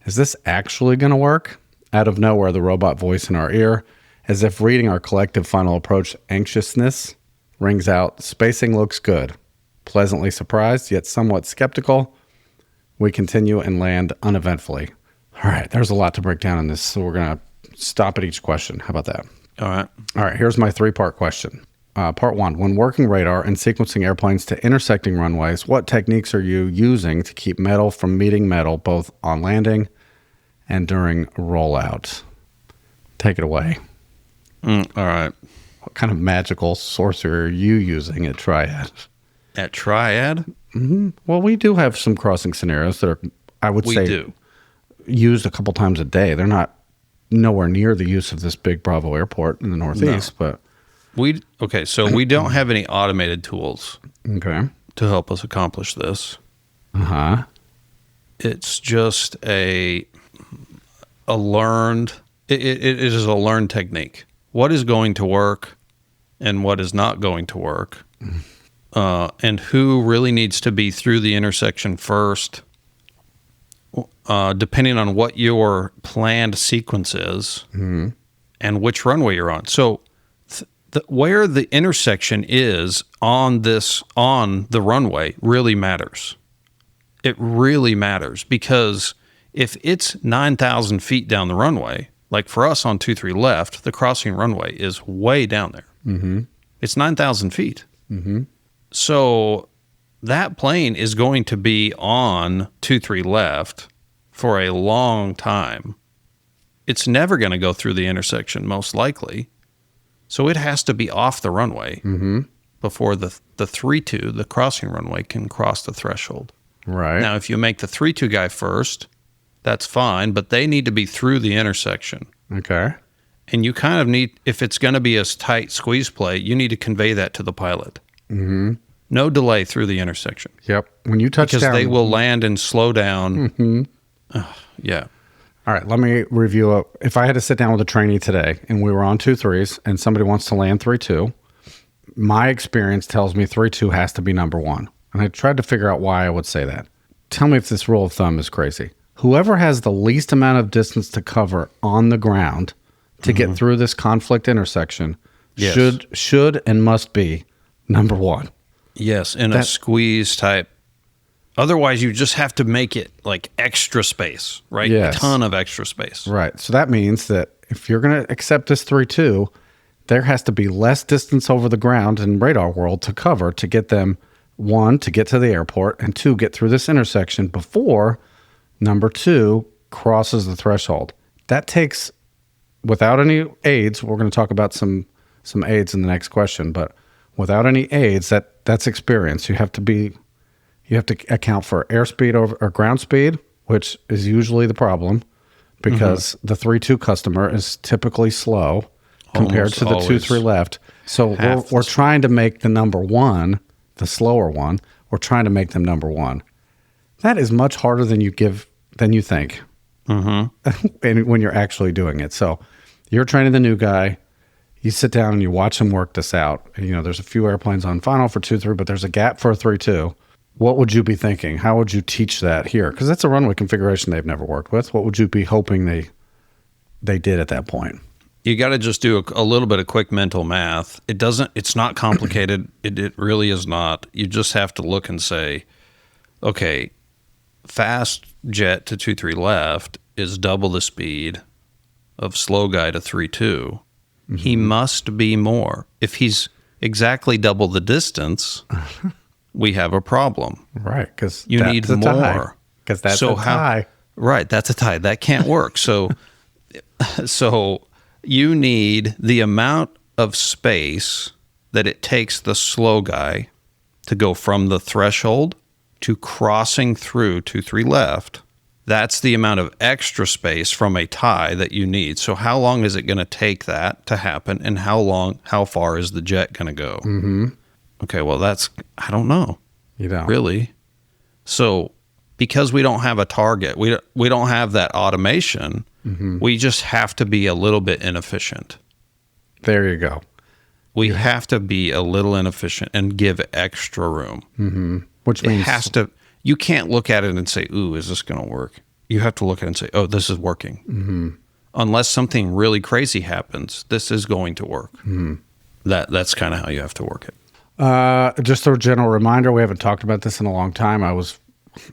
is this actually going to work? Out of nowhere, the robot voice in our ear, as if reading our collective final approach anxiousness, rings out, spacing looks good. Pleasantly surprised, yet somewhat skeptical, we continue and land uneventfully. All right, there's a lot to break down in this, so we're going to stop at each question. How about that? All right, here's my three-part question. Part one, when working radar and sequencing airplanes to intersecting runways, what techniques are you using to keep metal from meeting metal, both on landing and during rollout? Take it away. All right. What kind of magical sorcery are you using at Triad? At Triad? Well, we do have some crossing scenarios that are, I would say, used a couple times a day. They're not nowhere near the use of this big Bravo airport in the Northeast, but... So we don't have any automated tools to help us accomplish this. It's just a learned... It is a learned technique. What is going to work and what is not going to work, and who really needs to be through the intersection first, depending on what your planned sequence is and which runway you're on. So where the intersection is on the runway really matters. It really matters, because if it's 9,000 feet down the runway, like for us on 2-3 left, the crossing runway is way down there. It's 9,000 feet. So that plane is going to be on 2-3 left for a long time. It's never going to go through the intersection, most likely. So it has to be off the runway before the 3-2, the crossing runway, can cross the threshold. Right. Now, if you make the 3-2 guy first, that's fine, but they need to be through the intersection. Okay. And you kind of need, if it's going to be a tight squeeze play, you need to convey that to the pilot. No delay through the intersection. Yep. When you touch because down... they will land and slow down. Yeah. All right, let me review. If I had to sit down with a trainee today and we were on 2-3s and somebody wants to land 3-2, my experience tells me 3-2 has to be number one. And I tried to figure out why I would say that. Tell me if this rule of thumb is crazy. Whoever has the least amount of distance to cover on the ground to get through this conflict intersection should and must be number one. Yes, in a squeeze type. Otherwise, you just have to make it like extra space, right? Yes. A ton of extra space. Right. So that means that if you're going to accept this 3-2, there has to be less distance over the ground in radar world to cover to get them, one, to get to the airport, and two, get through this intersection before number two crosses the threshold. That takes, without any aids, we're going to talk about some aids in the next question, but without any aids, that's experience. You have to account for airspeed or ground speed, which is usually the problem because the 3-2 customer is typically slow compared to the 2-3 left. So we're trying to make the number one, the slower one, we're trying to make them number one. That is much harder than you think and when you're actually doing it. So you're training the new guy. You sit down and you watch him work this out. And, there's a few airplanes on final for 2-3, but there's a gap for a 3-2. What would you be thinking? How would you teach that here? Because that's a runway configuration they've never worked with. What would you be hoping they did at that point? You got to just do a little bit of quick mental math. It's not complicated. It really is not. You just have to look and say, okay, fast jet to 2-3 left is double the speed of slow guy to 3.2, he must be more. If he's exactly double the distance, we have a problem. Right, because you need more. Because that's a tie. Right, that's a tie. That can't work. So you need the amount of space that it takes the slow guy to go from the threshold to crossing through 2-3 left. That's the amount of extra space from a tie that you need. So how long is it going to take that to happen, and how far is the jet going to go? Mm-hmm. Okay, well, I don't know. You don't. Really? So because we don't have a target, we don't have that automation, we just have to be a little bit inefficient. There you go. We have to be a little inefficient and give extra room. Mm-hmm. Which means you can't look at it and say, ooh, is this going to work? You have to look at it and say, oh, this is working. Mm-hmm. Unless something really crazy happens, this is going to work. Mm-hmm. That's kind of how you have to work it. Just a general reminder, we haven't talked about this in a long time.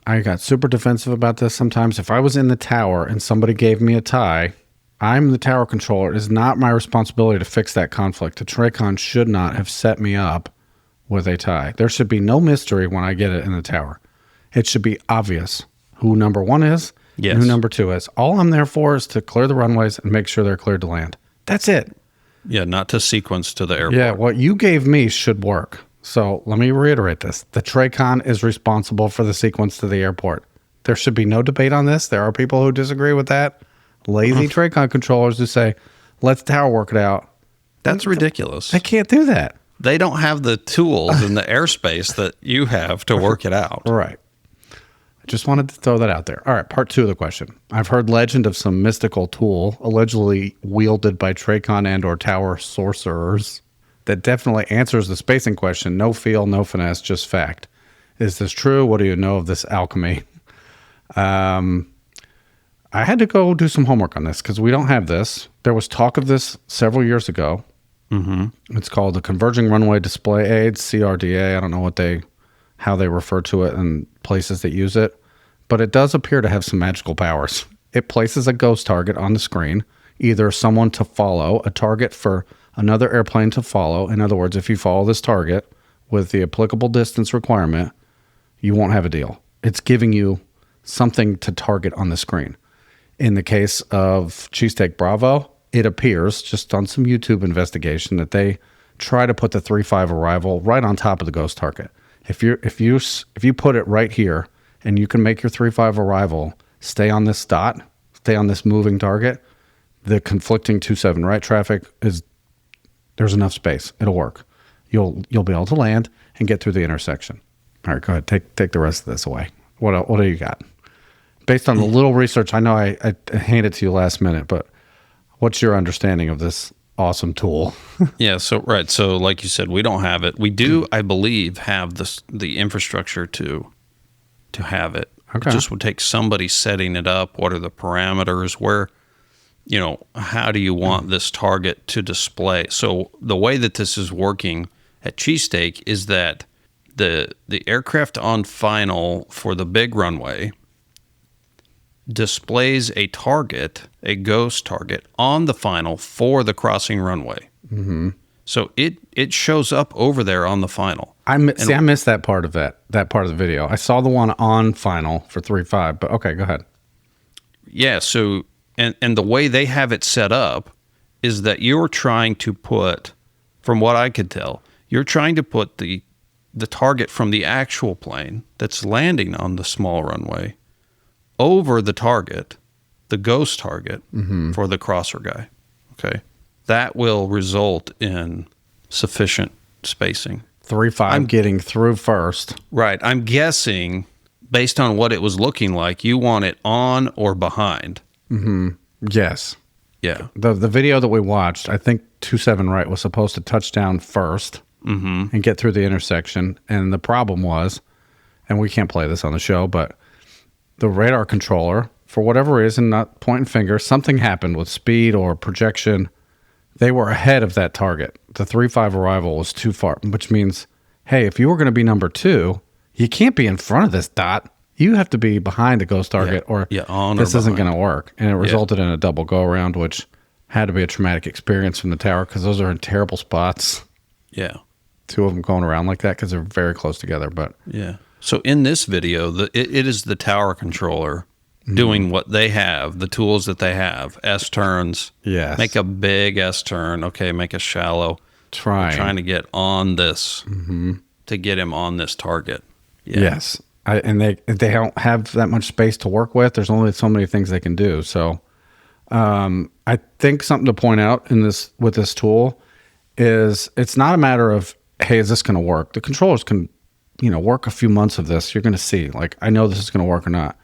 I got super defensive about this sometimes. If I was in the tower and somebody gave me a tie, I'm the tower controller. It is not my responsibility to fix that conflict. The Tracon should not have set me up with a tie. There should be no mystery when I get it in the tower. It should be obvious who number one is and who number two is. All I'm there for is to clear the runways and make sure they're cleared to land. That's it. Yeah, not to sequence to the airport. Yeah, what you gave me should work. So let me reiterate this. The Tracon is responsible for the sequence to the airport. There should be no debate on this. There are people who disagree with that. Lazy Tracon controllers who say, let the tower work it out. That's ridiculous. They can't do that. They don't have the tools and the airspace that you have to work it out. Right. I just wanted to throw that out there. All right, part two of the question. I've heard legend of some mystical tool allegedly wielded by Tracon and or tower sorcerers that definitely answers the spacing question. No feel, no finesse, just fact. Is this true? What do you know of this alchemy? I had to go do some homework on this because we don't have this. There was talk of this several years ago. Mm-hmm. It's called the Converging Runway Display Aids, CRDA. I don't know how they refer to it in places that use it, but it does appear to have some magical powers. It places a ghost target on the screen, either someone to follow, a target for another airplane to follow. In other words, if you follow this target with the applicable distance requirement, you won't have a deal. It's giving you something to target on the screen. In the case of Cheesesteak Bravo, it appears, just on some YouTube investigation, that they try to put the 3.5 arrival right on top of the ghost target. If you put it right here and you can make your 3.5 arrival stay on this dot, stay on this moving target, the conflicting 2.7 right traffic there's enough space. It'll work. You'll be able to land and get through the intersection. All right, go ahead. Take the rest of this away. What do you got? Based on the little research, I know I handed it to you last minute, but what's your understanding of this awesome tool? Yeah, so like you said, we don't have it. We do, I believe, have the infrastructure to have it. Okay. It just would take somebody setting it up. What are the parameters? Where, how do you want this target to display? So the way that this is working at Cheesesteak is that the aircraft on final for the big runway displays a target, a ghost target, on the final for the crossing runway. Mm-hmm. So it shows up over there on the final. I missed that part of that part of the video. I saw the one on final for 3.5, but okay, go ahead. Yeah, so and the way they have it set up is that you're trying to put, from what I could tell, you're trying to put the target from the actual plane that's landing on the small runway over the target, the ghost target, for the crosser guy. Okay. That will result in sufficient spacing. 3.5 getting through first. Right. I'm guessing, based on what it was looking like, you want it on or behind. Mm-hmm. Yes. Yeah. The video that we watched, I think 2.7 right was supposed to touch down first and get through the intersection. And the problem was, and we can't play this on the show, but the radar controller, for whatever reason, not pointing fingers, something happened with speed or projection. They were ahead of that target. The 3.5 arrival was too far, which means, hey, if you were going to be number two, you can't be in front of this dot. You have to be behind the ghost target, or on this or isn't behind. going to work. And it resulted in a double go-around, which had to be a traumatic experience from the tower because those are in terrible spots. Yeah. Two of them going around like that because they're very close together. But yeah. So in this video, it is the tower controller doing what they have, the tools that they have. S turns. Yes. Make a big S turn. Okay, make a shallow. Trying to get on this to get him on this target. Yeah. Yes. And they don't have that much space to work with. There's only so many things they can do. So I think something to point out with this tool is it's not a matter of, hey, is this going to work? The controllers can, work a few months of this. You're going to see, like, I know this is going to work or not.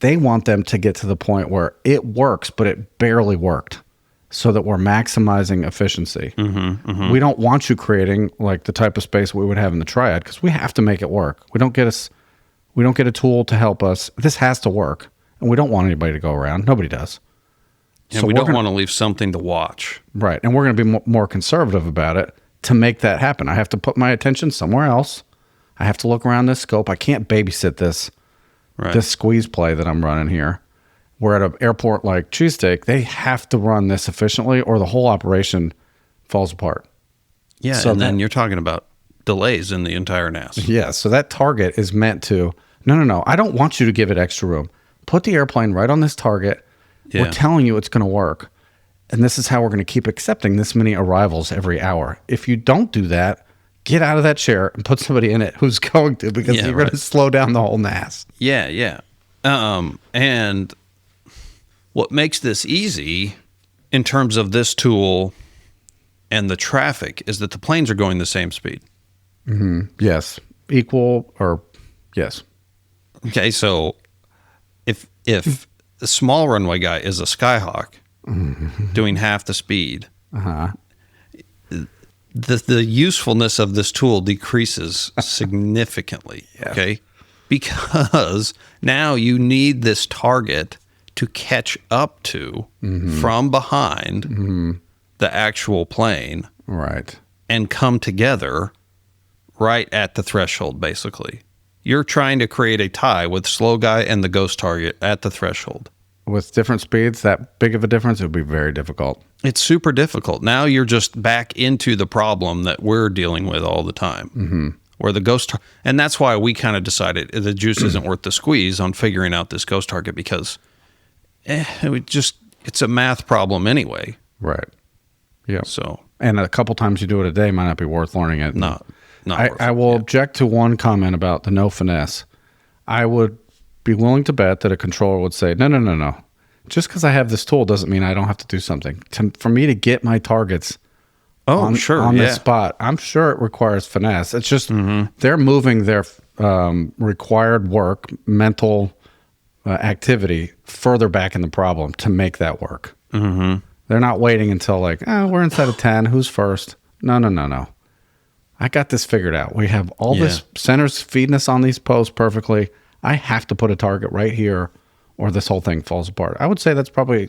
They want them to get to the point where it works, but it barely worked, so that we're maximizing efficiency. We don't want you creating like the type of space we would have in the Triad because we have to make it work. We don't get a tool to help us. This has to work, and we don't want anybody to go around. Nobody does. And we don't want to leave something to watch. Right, and we're going to be more conservative about it to make that happen. I have to put my attention somewhere else. I have to look around this scope. I can't babysit this squeeze play that I'm running here. We're at an airport like Cheesesteak. They have to run this efficiently or the whole operation falls apart. Yeah, so then you're talking about delays in the entire NAS. Yeah, so that target is meant to, no, I don't want you to give it extra room. Put the airplane right on this target. Yeah. We're telling you it's going to work. And this is how we're going to keep accepting this many arrivals every hour. If you don't do that, get out of that chair and put somebody in it who's going to, because you're going to slow down the whole NAS. Yeah. And what makes this easy in terms of this tool and the traffic is that the planes are going the same speed. Yes. Equal or yes. Okay, so if the small runway guy is a Skyhawk doing half the speed, the usefulness of this tool decreases significantly, okay? Because now you need this target to catch up to from behind the actual plane. Right. And come together right at the threshold, basically. You're trying to create a tie with slow guy and the ghost target at the threshold. With different speeds, that big of a difference, it would be very difficult. It's super difficult. Now you're just back into the problem that we're dealing with all the time. Where the ghost, and that's why we kind of decided the juice isn't worth the squeeze on figuring out this ghost target, because it's a math problem anyway. Right. Yeah. So, and a couple times you do it a day might not be worth learning it. I will object to one comment about the no finesse. I would be willing to bet that a controller would say, no. Just because I have this tool doesn't mean I don't have to do something. For me to get my targets on this spot, I'm sure it requires finesse. It's just they're moving their required work, mental activity further back in the problem to make that work. They're not waiting until like, we're inside of 10. Who's first? No. I got this figured out. We have all this centers feeding us on these posts perfectly. I have to put a target right here or this whole thing falls apart. I would say that's probably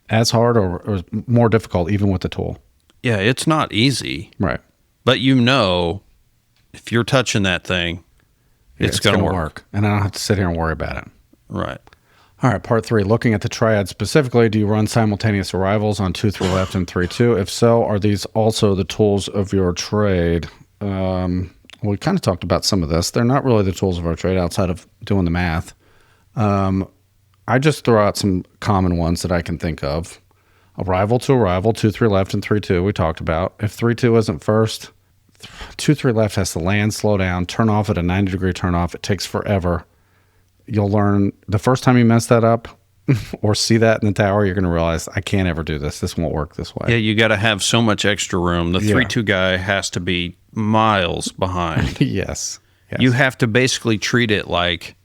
as hard or more difficult even with the tool. Yeah, it's not easy. Right. But if you're touching that thing, it's going to work. And I don't have to sit here and worry about it. Right. All right, part 3, looking at the Triad specifically, do you run simultaneous arrivals on 2-3 left and 3-2? If so, are these also the tools of your trade? We kind of talked about some of this. They're not really the tools of our trade outside of doing the math. I just throw out some common ones that I can think of. Arrival to arrival, 2-3 left and 3-2 we talked about. If 3-2 isn't first, 2-3 left has to land, slow down, turn off at a 90-degree turnoff. It takes forever. You'll learn the first time you mess that up or see that in the tower, you're going to realize I can't ever do this. This won't work this way. Yeah, you got to have so much extra room. The 3-2 guy has to be miles behind. Yes. You have to basically treat it like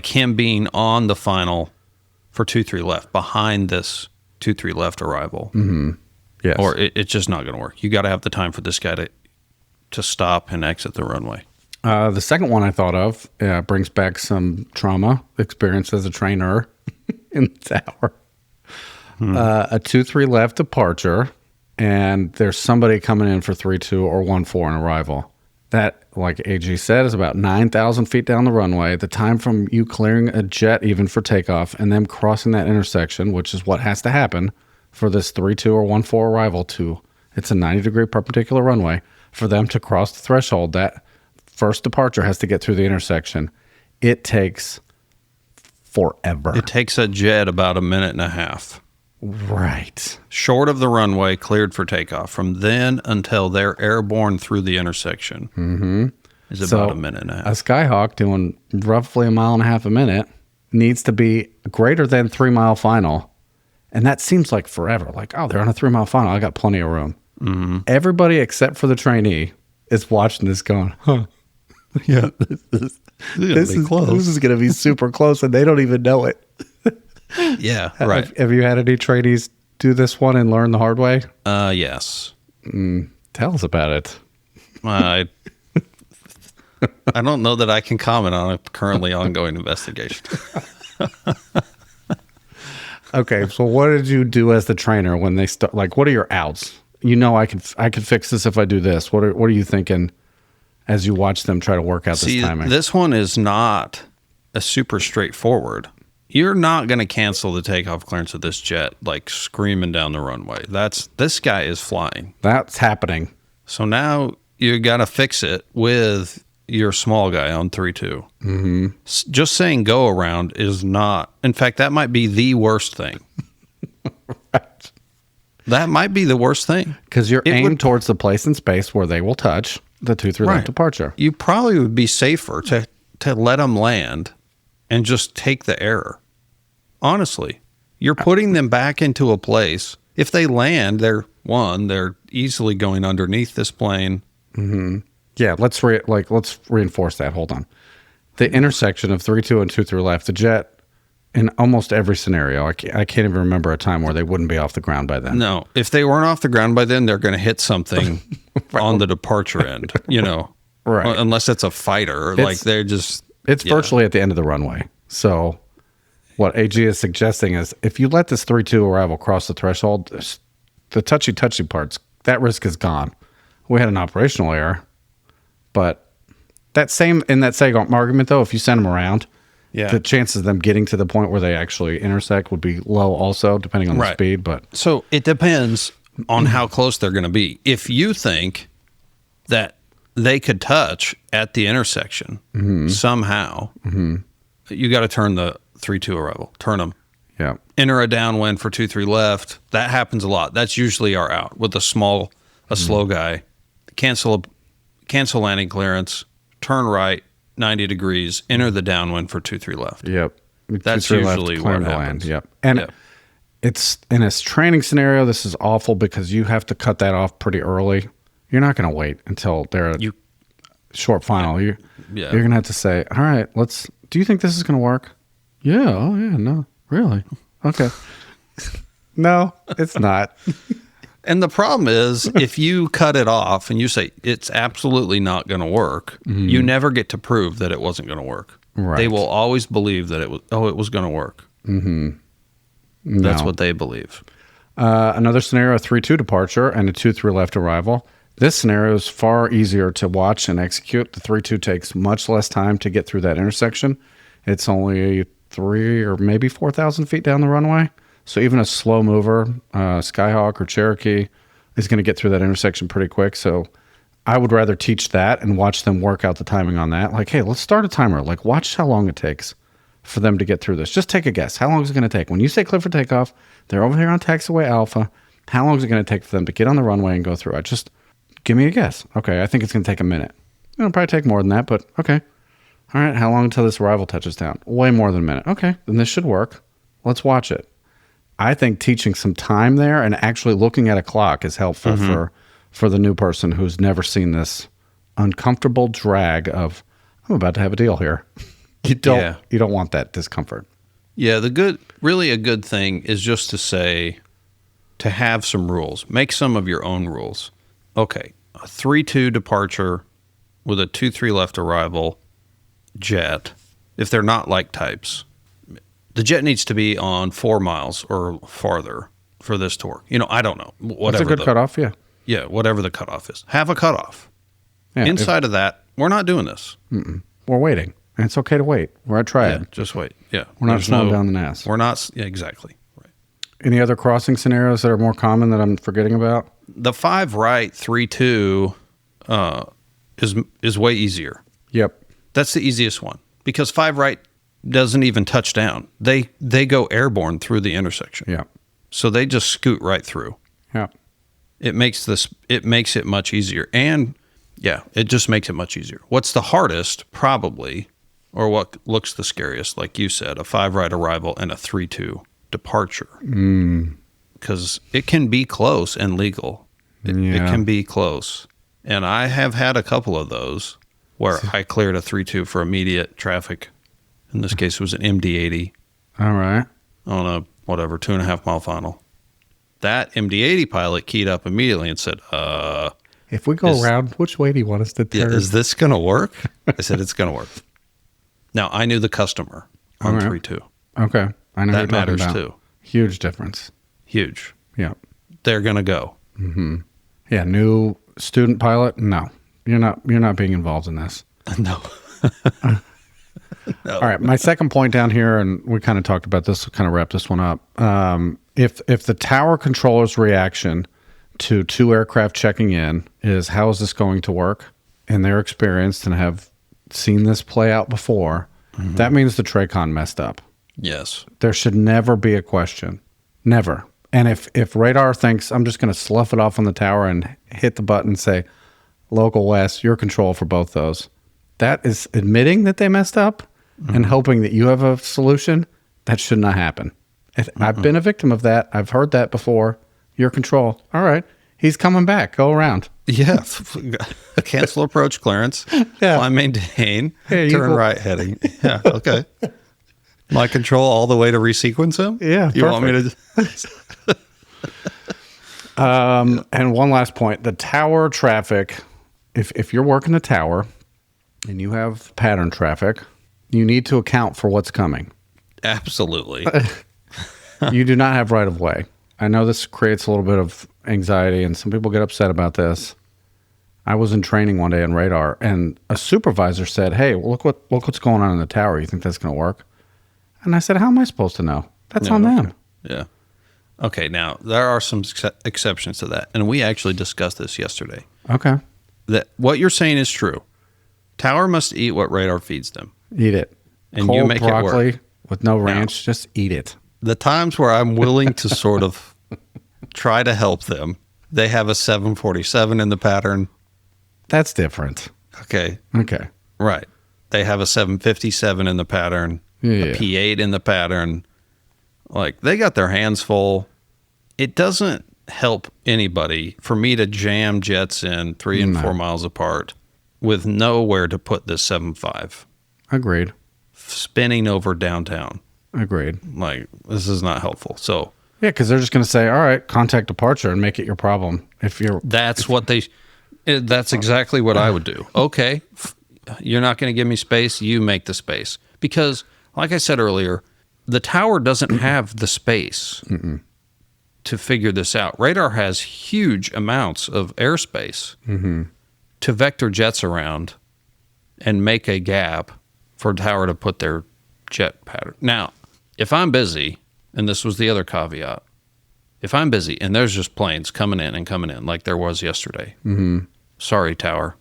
him being on the final for 2-3 left behind this 2-3 left arrival. Yes. Or it's just not going to work. You got to have the time for this guy to stop and exit the runway. The second one I thought of brings back some trauma experience as a trainer in the tower. A 2-3 left departure, and there's somebody coming in for 3-2 or 1-4 on arrival. That, like AG said, is about 9,000 feet down the runway. The time from you clearing a jet even for takeoff and them crossing that intersection, which is what has to happen for this 3-2 or 1-4 arrival to, it's a 90-degree perpendicular runway, for them to cross the threshold, that first departure has to get through the intersection. It takes forever. It takes a jet about a minute and a half. Right. Short of the runway cleared for takeoff. From then until they're airborne through the intersection is about a minute and a half. A Skyhawk doing roughly a mile and a half a minute needs to be greater than 3-mile final. And that seems like forever. Like, oh, they're on a 3-mile final. I got plenty of room. Everybody except for the trainee is watching this going, huh. Yeah, this is going to be super close, and they don't even know it. Yeah, right. Have you had any trainees do this one and learn the hard way? Yes. Tell us about it. I don't know that I can comment on a currently ongoing investigation. Okay, so what did you do as the trainer when they start? Like, what are your outs? You know, I could fix this if I do this. What are you thinking as you watch them try to work out this timing? This one is not a super straightforward. You're not going to cancel the takeoff clearance of this jet like screaming down the runway. This guy is flying. That's happening. So now you got to fix it with your small guy on 3-2. Just saying go around is not. In fact, that might be the worst thing. Right. That might be the worst thing. Because you're aimed towards the place in space where they will touch the 2-3 left departure. You probably would be safer to let them land and just take the error. Honestly, you're putting them back into a place. If they land, they're easily going underneath this plane. Yeah, let's reinforce that. Hold on. The intersection of 3-2 and 2-3 left, the jet, in almost every scenario, I can't even remember a time where they wouldn't be off the ground by then. No, if they weren't off the ground by then, they're going to hit something on the departure end, Right. Unless it's a fighter. It's virtually at the end of the runway. So what AG is suggesting is if you let this 3-2 arrival cross the threshold, the touchy parts, that risk is gone. We had an operational error, but in that same argument, though, if you send them around, the chances of them getting to the point where they actually intersect would be low also, depending on the speed. But so it depends on how close they're going to be. If you think that they could touch at the intersection somehow, you got to turn the 3-2 arrival. Turn them. Yeah. Enter a downwind for 2-3 left. That happens a lot. That's usually our out with a slow guy. Cancel landing clearance. Turn right 90 degrees. Enter the downwind for 2-3 left. Yep. That's usually what happens. Land. Yep. And it's in a training scenario. This is awful because you have to cut that off pretty early. You're not going to wait until they're short final. You're going to have to say, all right, do you think this is going to work? Yeah. Oh, yeah. No, really? Okay. No, it's not. And the problem is, if you cut it off and you say it's absolutely not going to work, you never get to prove that it wasn't going to work. Right. They will always believe that it was going to work. That's what they believe. Another scenario, a 3-2 departure and a 2-3 left arrival. This scenario is far easier to watch and execute. The 3-2 takes much less time to get through that intersection. It's only 3 or maybe 4,000 feet down the runway. So even a slow mover, Skyhawk or Cherokee, is going to get through that intersection pretty quick. So I would rather teach that and watch them work out the timing on that. Like, hey, let's start a timer. Like, watch how long it takes for them to get through this. Just take a guess. How long is it going to take? When you say clear for takeoff, they're over here on taxiway Alpha. How long is it going to take for them to get on the runway and go through? Just give me a guess. Okay, I think it's going to take a minute. It'll probably take more than that, but okay. All right, how long until this arrival touches down? Way more than a minute. Okay, then this should work. Let's watch it. I think teaching some time there and actually looking at a clock is helpful for the new person who's never seen this uncomfortable drag of, I'm about to have a deal here. You don't want that discomfort. Yeah, a good thing is just to have some rules. Make some of your own rules. Okay, a 3-2 departure with a 2-3 left arrival jet, if they're not like types, the jet needs to be on 4 miles or farther for this torque. I don't know. Whatever. That's a good cutoff, yeah. Yeah, whatever the cutoff is. Have a cutoff. Yeah, Inside of that, we're not doing this. We're waiting. And it's okay to wait. We're at triad. Yeah, just wait. Yeah. We're not slowing down the NAS. We're not. Yeah, exactly. Right. Any other crossing scenarios that are more common that I'm forgetting about? The 5 right, 3-2 is way easier. Yep. That's the easiest one because 5 right doesn't even touch down. They go airborne through the intersection. Yeah. So they just scoot right through. Yeah. It makes it much easier. And yeah, it just makes it much easier. What's the hardest probably, or what looks the scariest, like you said, a 5 right arrival and a 3-2 departure. Because it can be close and legal. It can be close. And I have had a couple of those where I cleared a 3-2 for immediate traffic. In this case, it was an MD-80. All right. On a, 2.5 mile final. That MD-80 pilot keyed up immediately and said, if we go around, which way do you want us to turn? Is this going to work? I said, it's going to work. Now, I knew the customer on 3-2. Okay. I know that matters too. Huge difference. Huge. Yeah. They're going to go. Mm-hmm. Yeah. New student pilot? No. You're not being involved in this. No. No. All right. My second point down here, and we kind of talked about this, we'll kind of wrap this one up. If the tower controller's reaction to 2 aircraft checking in is, how is this going to work? And they're experienced and have seen this play out before, that means the TRACON messed up. Yes. There should never be a question. Never. And if radar thinks I'm just going to slough it off on the tower and hit the button and say, local west, your control for both those, that is admitting that they messed up and hoping that you have a solution. That should not happen. I've been a victim of that. I've heard that before. Your control. All right. He's coming back. Go around. Yeah. Cancel approach clearance. Yeah. Climb maintain. Hey, turn right heading. Yeah. Okay. My control all the way to resequence him? Yeah. You want me to? And one last point. The tower traffic, if you're working the tower and you have pattern traffic, you need to account for what's coming. Absolutely. You do not have right of way. I know this creates a little bit of anxiety, and some people get upset about this. I was in training one day on radar, and a supervisor said, "Hey, look what's going on in the tower. You think that's going to work?" And I said, "How am I supposed to know? That's on them." Yeah. Okay. Now there are some exceptions to that, and we actually discussed this yesterday. Okay. That what you're saying is true. Tower must eat what radar feeds them. Eat it. And Cold you make broccoli it work. with no ranch. Just eat it. The times where I'm willing to sort of try to help them, they have a 747 in the pattern. That's different. Okay. Okay. Right. They have a 757 in the pattern, a P8 in the pattern. Like, they got their hands full. It doesn't help anybody for me to jam jets in 3 and 4 miles apart with nowhere to put this 7.5. Agreed. Spinning over downtown. Agreed. Like, this is not helpful. So yeah, because they're just going to say, "All right, contact departure," and make it your problem. That's exactly what I would do. Okay, you're not going to give me space. You make the space, because, like I said earlier, the tower doesn't have the space to figure this out. Radar has huge amounts of airspace to vector jets around and make a gap for a tower to put their jet pattern. Now, if I'm busy, and this was the other caveat, if I'm busy and there's just planes coming in like there was yesterday, sorry, tower.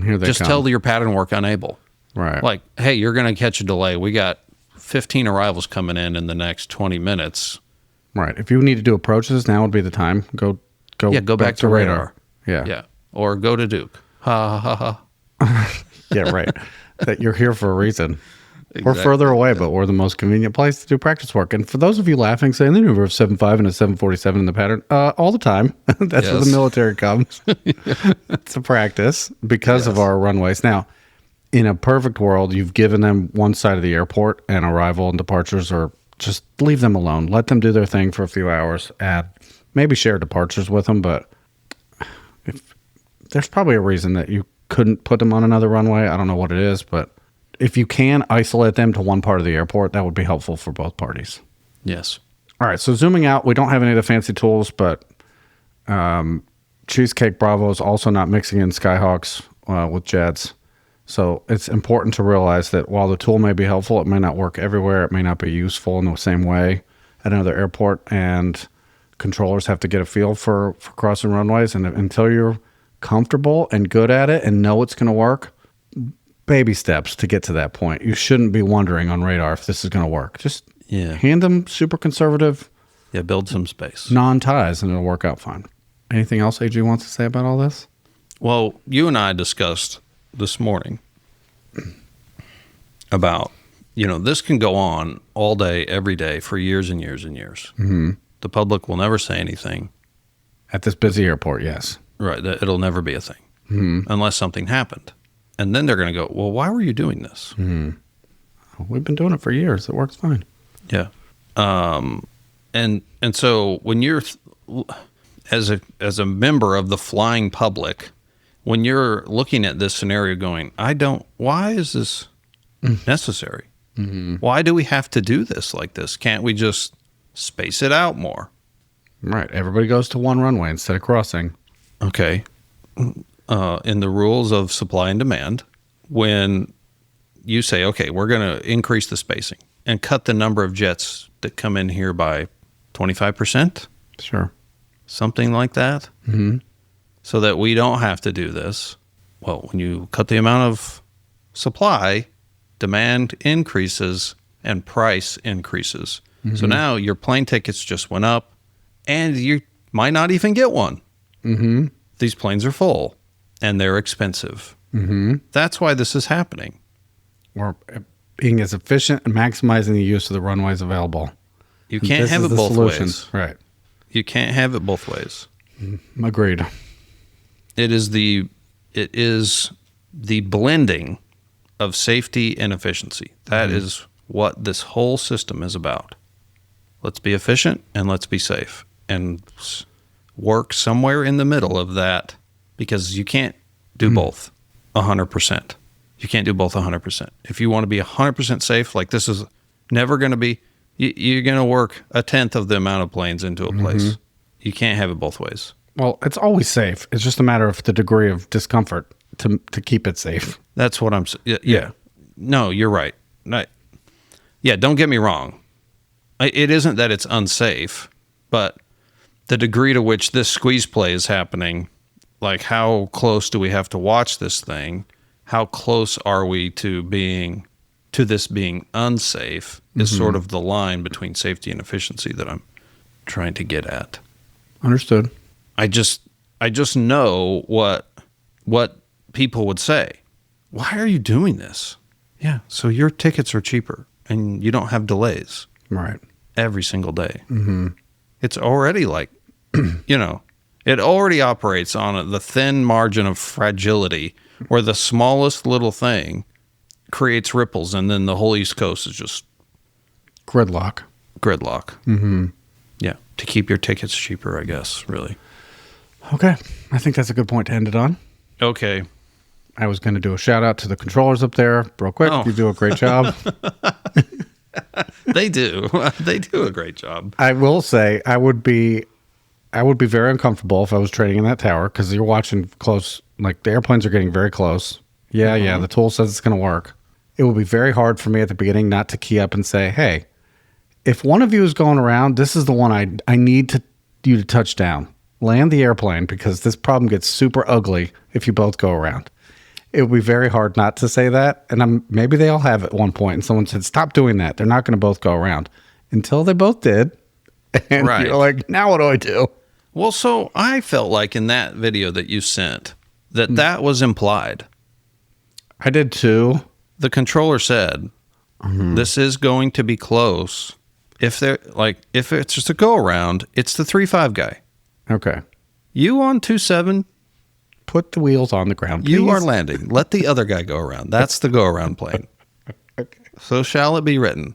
Here they just come. tell your pattern work unable. Right. Like, hey, you're going to catch a delay. We got 15 arrivals coming in the next 20 minutes. Right. If you need to do approaches, now would be the time. Go back to radar. Yeah. Yeah. Or go to Duke. Ha ha ha. Yeah, right. That you're here for a reason. Exactly. We're further away, but we're the most convenient place to do practice work. And for those of you laughing, saying they never have 7.5 and a 747 in the pattern, all the time. That's where the military comes. It's a practice because of our runways. Now, in a perfect world, you've given them one side of the airport, and arrival and departures are just leave them alone. Let them do their thing for a few hours. And maybe share departures with them, but there's probably a reason that you couldn't put them on another runway. I don't know what it is, but if you can isolate them to one part of the airport, that would be helpful for both parties. Yes. All right. So zooming out, we don't have any of the fancy tools, but Cheesecake Bravo is also not mixing in Skyhawks with jets. So it's important to realize that while the tool may be helpful, it may not work everywhere. It may not be useful in the same way at another airport, and controllers have to get a feel for crossing runways. And until you're comfortable and good at it and know it's going to work, baby steps to get to that point. You shouldn't be wondering on radar if this is going to work. Just hand them super conservative. Yeah, build some space. Non-ties, and it'll work out fine. Anything else AG wants to say about all this? Well, you and I discussed this morning about, this can go on all day, every day for years and years and years. Mm-hmm. The public will never say anything. At this busy airport, yes. Right. It'll never be a thing unless something happened. And then they're going to go, well, why were you doing this? Mm-hmm. We've been doing it for years. It works fine. Yeah. And so when you're as a member of the flying public, when you're looking at this scenario going, why is this necessary? Mm-hmm. Why do we have to do this like this? Can't we just space it out more? Right. Everybody goes to one runway instead of crossing. Okay. In the rules of supply and demand, when you say, okay, we're going to increase the spacing and cut the number of jets that come in here by 25%. Sure. Something like that. Mm-hmm. So that we don't have to do this. Well, when you cut the amount of supply, demand increases and price increases. Mm-hmm. So now your plane tickets just went up and you might not even get one. Mm-hmm. These planes are full and they're expensive. Mm-hmm. That's why this is happening. We're being as efficient and maximizing the use of the runways available. You can't have it both ways. Right. You can't have it both ways. Agreed. It is the blending of safety and efficiency. That is what this whole system is about. Let's be efficient and let's be safe and work somewhere in the middle of that, because you can't do both 100%. You can't do both 100%. If you want to be 100% safe, like this is never going to be, you're going to work a tenth of the amount of planes into a place. You can't have it both ways. Well, it's always safe. It's just a matter of the degree of discomfort to keep it safe. That's what I'm saying. Yeah. No, you're right. Don't get me wrong. It isn't that it's unsafe, but the degree to which this squeeze play is happening, like how close do we have to watch this thing? How close are we to this being unsafe is sort of the line between safety and efficiency that I'm trying to get at. Understood. I just know what people would say. Why are you doing this? Yeah, so your tickets are cheaper and you don't have delays. Right. Every single day. Mm-hmm. It's already like, it already operates on the thin margin of fragility where the smallest little thing creates ripples, and then the whole East Coast is just gridlock. Mm-hmm. Yeah, to keep your tickets cheaper, I guess, really. Okay. I think that's a good point to end it on. Okay. I was going to do a shout out to the controllers up there real quick. Oh. You do a great job. They do. They do a great job. I will say I would be very uncomfortable if I was trading in that tower, because you're watching close, like the airplanes are getting very close. Yeah, the tool says it's going to work. It would be very hard for me at the beginning not to key up and say, hey, if one of you is going around, this is the one I need you to touch down. Land the airplane, because this problem gets super ugly if you both go around. It would be very hard not to say that. And maybe they all have at one point, and someone said, stop doing that. They're not going to both go around. Until they both did. And right. You're like, now what do I do? Well, so I felt like in that video that you sent that was implied. I did too. The controller said, this is going to be close. If it's just a go around, it's the 3.5 guy. Okay. You on 2.7, put the wheels on the ground, please. You are landing. Let the other guy go around. That's the go around plane. Okay. So shall it be written.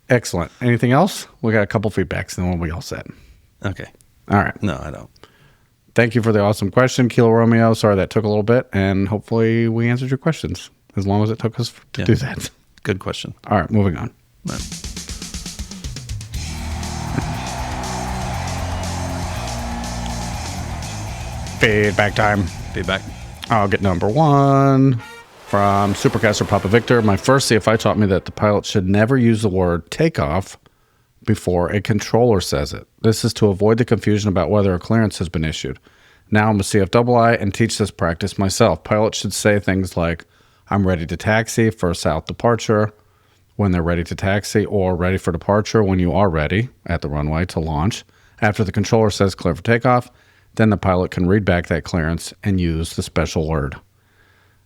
Excellent. Anything else? We got a couple feedbacks, and then we'll be all set. Okay. All right. No, I don't. Thank you for the awesome question, Kilo Romeo. Sorry that took a little bit, and hopefully we answered your questions, as long as it took us to do that. Good question. All right, moving on. Right. Feedback time. Feedback. I'll get number one. From Supercaster Papa Victor, my first CFI taught me that the pilot should never use the word takeoff before a controller says it. This is to avoid the confusion about whether a clearance has been issued. Now I'm a CFII and teach this practice myself. Pilots should say things like, I'm ready to taxi for south departure when they're ready to taxi, or ready for departure when you are ready at the runway to launch. After the controller says clear for takeoff, then the pilot can read back that clearance and use the special word.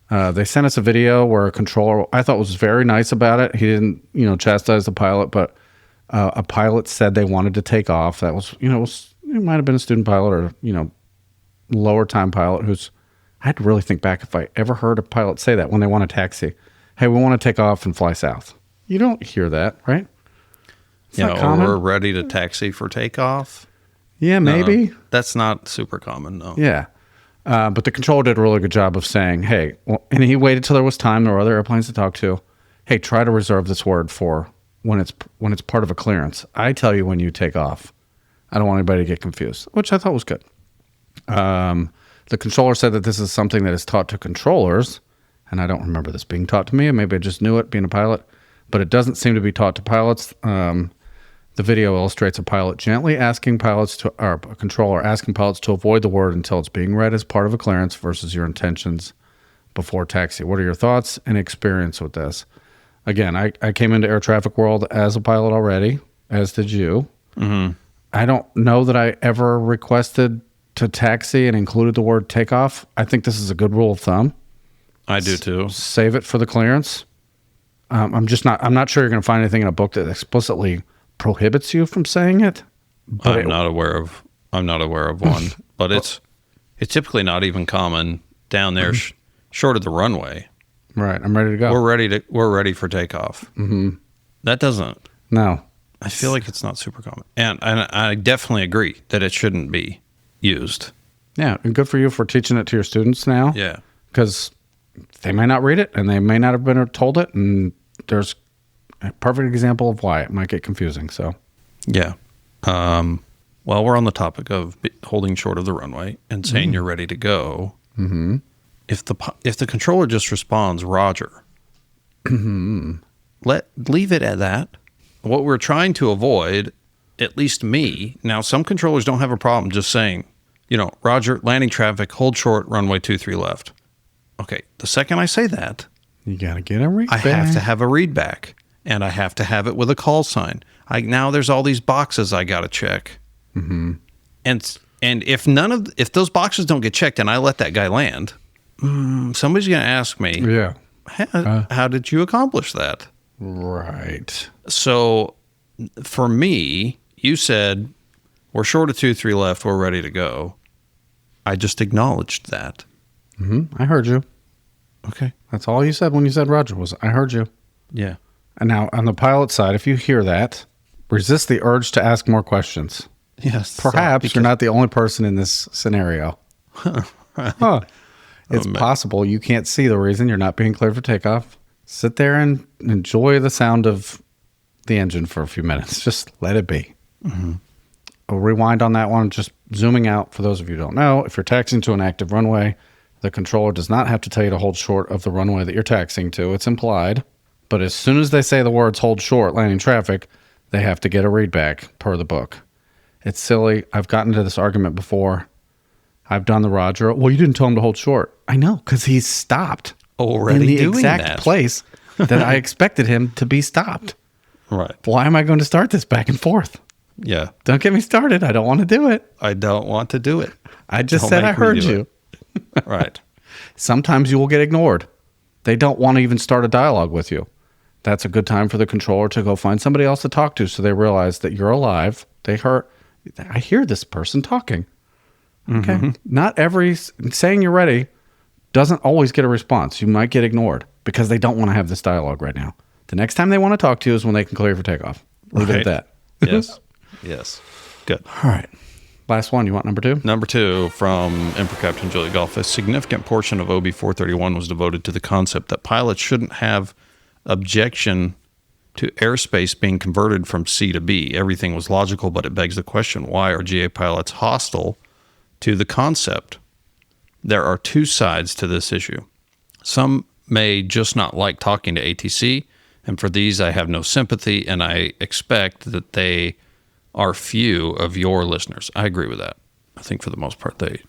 They sent us a video where a controller, I thought, was very nice about it. He didn't, chastise the pilot, but a pilot said they wanted to take off. That was, it might have been a student pilot or, lower time pilot I had to really think back if I ever heard a pilot say that when they want to taxi. Hey, we want to take off and fly south. You don't hear that, right? It's not common. We're ready to taxi for takeoff. Yeah, maybe. No, that's not super common, no. Yeah. But the controller did a really good job of saying, hey, and he waited till there was time. There were other airplanes to talk to. Hey, try to reserve this word for when it's part of a clearance. I tell you when you take off. I don't want anybody to get confused, which I thought was good. The controller said that this is something that is taught to controllers, and I don't remember this being taught to me, and maybe I just knew it being a pilot, but it doesn't seem to be taught to pilots. The video illustrates a pilot gently asking pilots or a controller asking pilots to avoid the word until it's being read as part of a clearance versus your intentions before taxi. What are your thoughts and experience with this? Again, I came into air traffic world as a pilot already, as did you. Mm-hmm. I don't know that I ever requested to taxi and included the word takeoff. I think this is a good rule of thumb. I do too. Save it for the clearance. I'm not sure you're going to find anything in a book that explicitly prohibits you from saying it. But I'm not aware of one, but it's typically not even common down there short of the runway. Right. I'm ready to go. We're ready for takeoff. Mm-hmm. That doesn't. No. I feel like it's not super common. And I definitely agree that it shouldn't be used. Yeah. And good for you for teaching it to your students now. Yeah. Because they may not read it and they may not have been told it. And there's a perfect example of why it might get confusing. So, yeah. Well, we're on the topic of holding short of the runway and saying you're ready to go. Mm-hmm. If the controller just responds, Roger, leave it at that. What we're trying to avoid, at least me, now some controllers don't have a problem just saying, Roger, landing traffic, hold short, runway 23 left. Okay, the second I say that, you got to get a read back. I have to have a read back, and I have to have it with a call sign. Now there's all these boxes I got to check. Mm-hmm. And if those boxes don't get checked and I let that guy land, somebody's going to ask me, yeah, how did you accomplish that? Right. So for me, you said, we're short of 23 left, we're ready to go. I just acknowledged that. Mm-hmm. I heard you. Okay. That's all you said when you said Roger was, I heard you. Yeah. And now on the pilot side, if you hear that, resist the urge to ask more questions. Yes. Perhaps you're not the only person in this scenario. Right. Huh. It's possible you can't see the reason you're not being cleared for takeoff. Sit there and enjoy the sound of the engine for a few minutes. Just let it be. Mm-hmm. I'll rewind on that one. Just zooming out, for those of you who don't know, if you're taxiing to an active runway, the controller does not have to tell you to hold short of the runway that you're taxiing to. It's implied. But as soon as they say the words hold short, landing traffic, they have to get a read back per the book. It's silly. I've gotten into this argument before. I've done the Roger. Well, you didn't tell him to hold short. I know, because he's stopped already in the exact place that I expected him to be stopped. Right. Why am I going to start this back and forth? Yeah. Don't get me started. I don't want to do it. I don't want to do it. I just said I heard you. Right. Sometimes you will get ignored. They don't want to even start a dialogue with you. That's a good time for the controller to go find somebody else to talk to so they realize that you're alive. I hear this person talking. Okay. Mm-hmm. Not every saying you're ready doesn't always get a response. You might get ignored because they don't want to have this dialogue right now. The next time they want to talk to you is when they can clear for takeoff. Leave it at that. Yes. Yes. Good. All right. Last one. You want number 2? Number 2 from Emperor Captain Julie Golf. A significant portion of OB431 was devoted to the concept that pilots shouldn't have objection to airspace being converted from C to B. Everything was logical, but it begs the question, why are GA pilots hostile to the concept? There are two sides to this issue. Some may just not like talking to ATC, and for these I have no sympathy, and I expect that they are few of your listeners. I agree with that. I think for the most part they,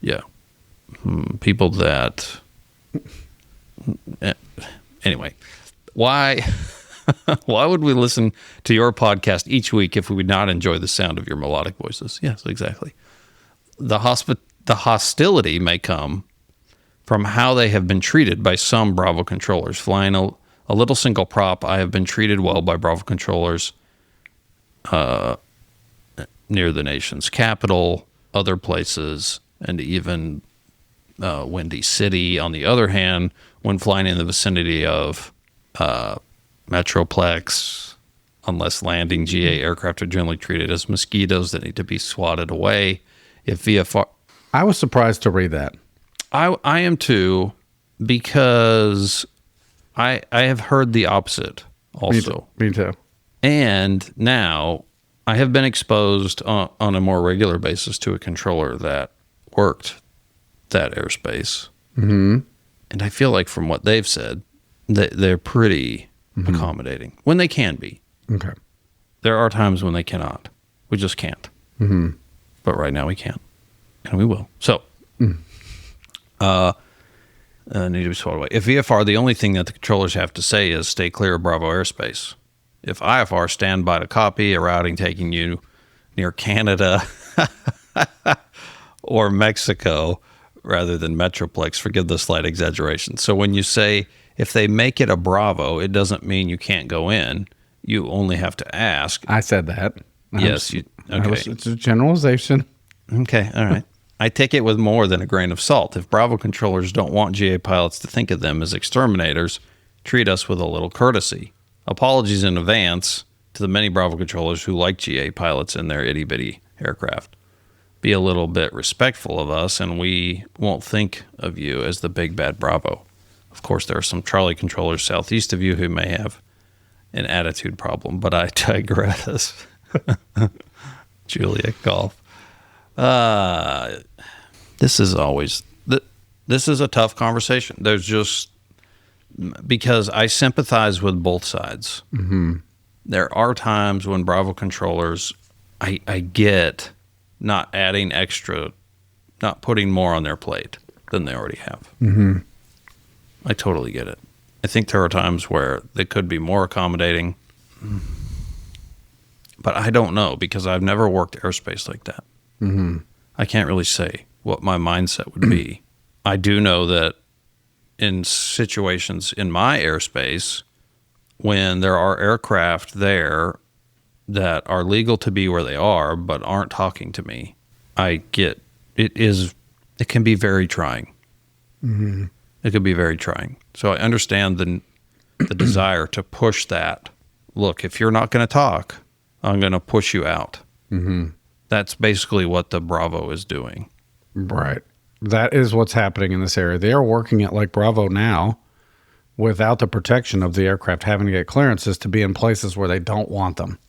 yeah, people that, anyway, why would we listen to your podcast each week if we would not enjoy the sound of your melodic voices? Yes, exactly. The hostility may come from how they have been treated by some Bravo controllers. Flying a little single prop, I have been treated well by Bravo controllers near the nation's capital, other places, and even Windy City. On the other hand, when flying in the vicinity of Metroplex, unless landing, GA aircraft are generally treated as mosquitoes that need to be swatted away. If VFR... I was surprised to read that. I am too, because I have heard the opposite also. Me too. And now I have been exposed on a more regular basis to a controller that worked that airspace. Mm-hmm. And I feel like from what they've said, they're pretty accommodating when they can be. Okay. There are times when they cannot. We just can't. Mm-hmm. But right now we can. And we will. So, need to be swatted away. If VFR, the only thing that the controllers have to say is stay clear of Bravo airspace. If IFR, stand by to copy a routing taking you near Canada or Mexico rather than Metroplex. Forgive the slight exaggeration. So when you say, if they make it a Bravo, it doesn't mean you can't go in. You only have to ask. I said that. Yes. Okay. It's a generalization. Okay. All right. I take it with more than a grain of salt. If Bravo controllers don't want GA pilots to think of them as exterminators, treat us with a little courtesy. Apologies in advance to the many Bravo controllers who like GA pilots in their itty-bitty aircraft. Be a little bit respectful of us, and we won't think of you as the big bad Bravo. Of course, there are some Charlie controllers southeast of you who may have an attitude problem, but I digress. Julia Golf. This is a tough conversation. There's just, because I sympathize with both sides. Mm-hmm. There are times when Bravo controllers, I get not adding extra, not putting more on their plate than they already have. Mm-hmm. I totally get it. I think there are times where they could be more accommodating, but I don't know because I've never worked airspace like that. Mm-hmm. I can't really say what my mindset would be. I do know that in situations in my airspace, when there are aircraft there that are legal to be where they are but aren't talking to me, it can be very trying. Mm-hmm. It could be very trying. So I understand the desire to push that. Look, if you're not going to talk, I'm going to push you out. Mm-hmm. That's basically what the Bravo is doing. Right. That is what's happening in this area. They are working it like Bravo now without the protection of the aircraft having to get clearances to be in places where they don't want them.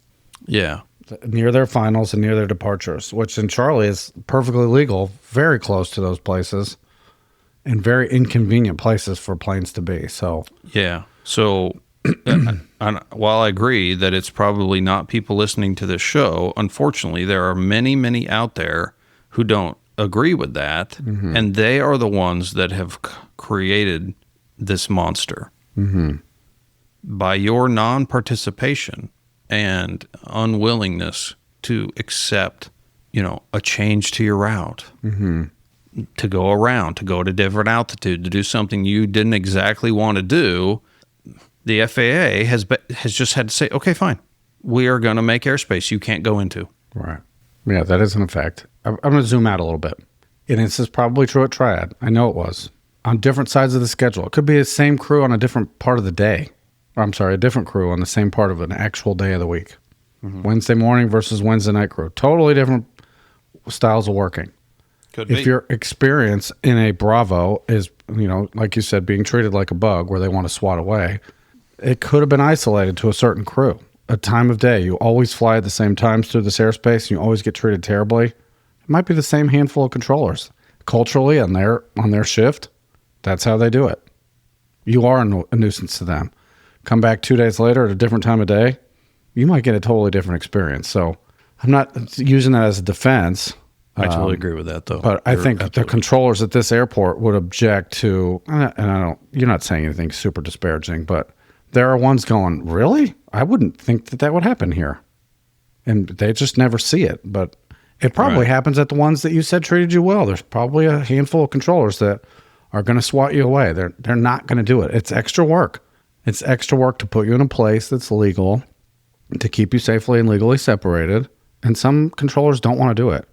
Yeah. Near their finals and near their departures, which in Charlie is perfectly legal, very close to those places, and very inconvenient places for planes to be. So yeah. So while I agree that it's probably not people listening to this show, unfortunately, there are many, many out there who don't agree with that, mm-hmm. and they are the ones that have created this monster. Mm-hmm. By your non-participation and unwillingness to accept, a change to your route, mm-hmm. to go around, to go to different altitude, to do something you didn't exactly want to do, the FAA has just had to say, okay, fine, we are going to make airspace you can't go into. Right. Yeah, that is an effect. I'm going to zoom out a little bit. And this is probably true at Triad. I know it was. On different sides of the schedule. It could be the same crew on a different part of the day. Or, I'm sorry, a different crew on the same part of an actual day of the week. Mm-hmm. Wednesday morning versus Wednesday night crew. Totally different styles of working. Could be. If your experience in a Bravo is, like you said, being treated like a bug where they want to swat away, it could have been isolated to a certain crew. A time of day. You always fly at the same times through this airspace and you always get treated terribly. It might be the same handful of controllers. Culturally, on their shift, that's how they do it. You are a nuisance to them. Come back 2 days later at a different time of day, you might get a totally different experience. So I'm not using that as a defense. I totally agree with that, though. But I think the controllers at this airport would object to, and you're not saying anything super disparaging, but there are ones going, really? I wouldn't think that would happen here. And they just never see it. But it probably happens at the ones that you said treated you well. There's probably a handful of controllers that are going to swat you away. They're not going to do it. It's extra work. It's extra work to put you in a place that's legal, to keep you safely and legally separated. And some controllers don't want to do it.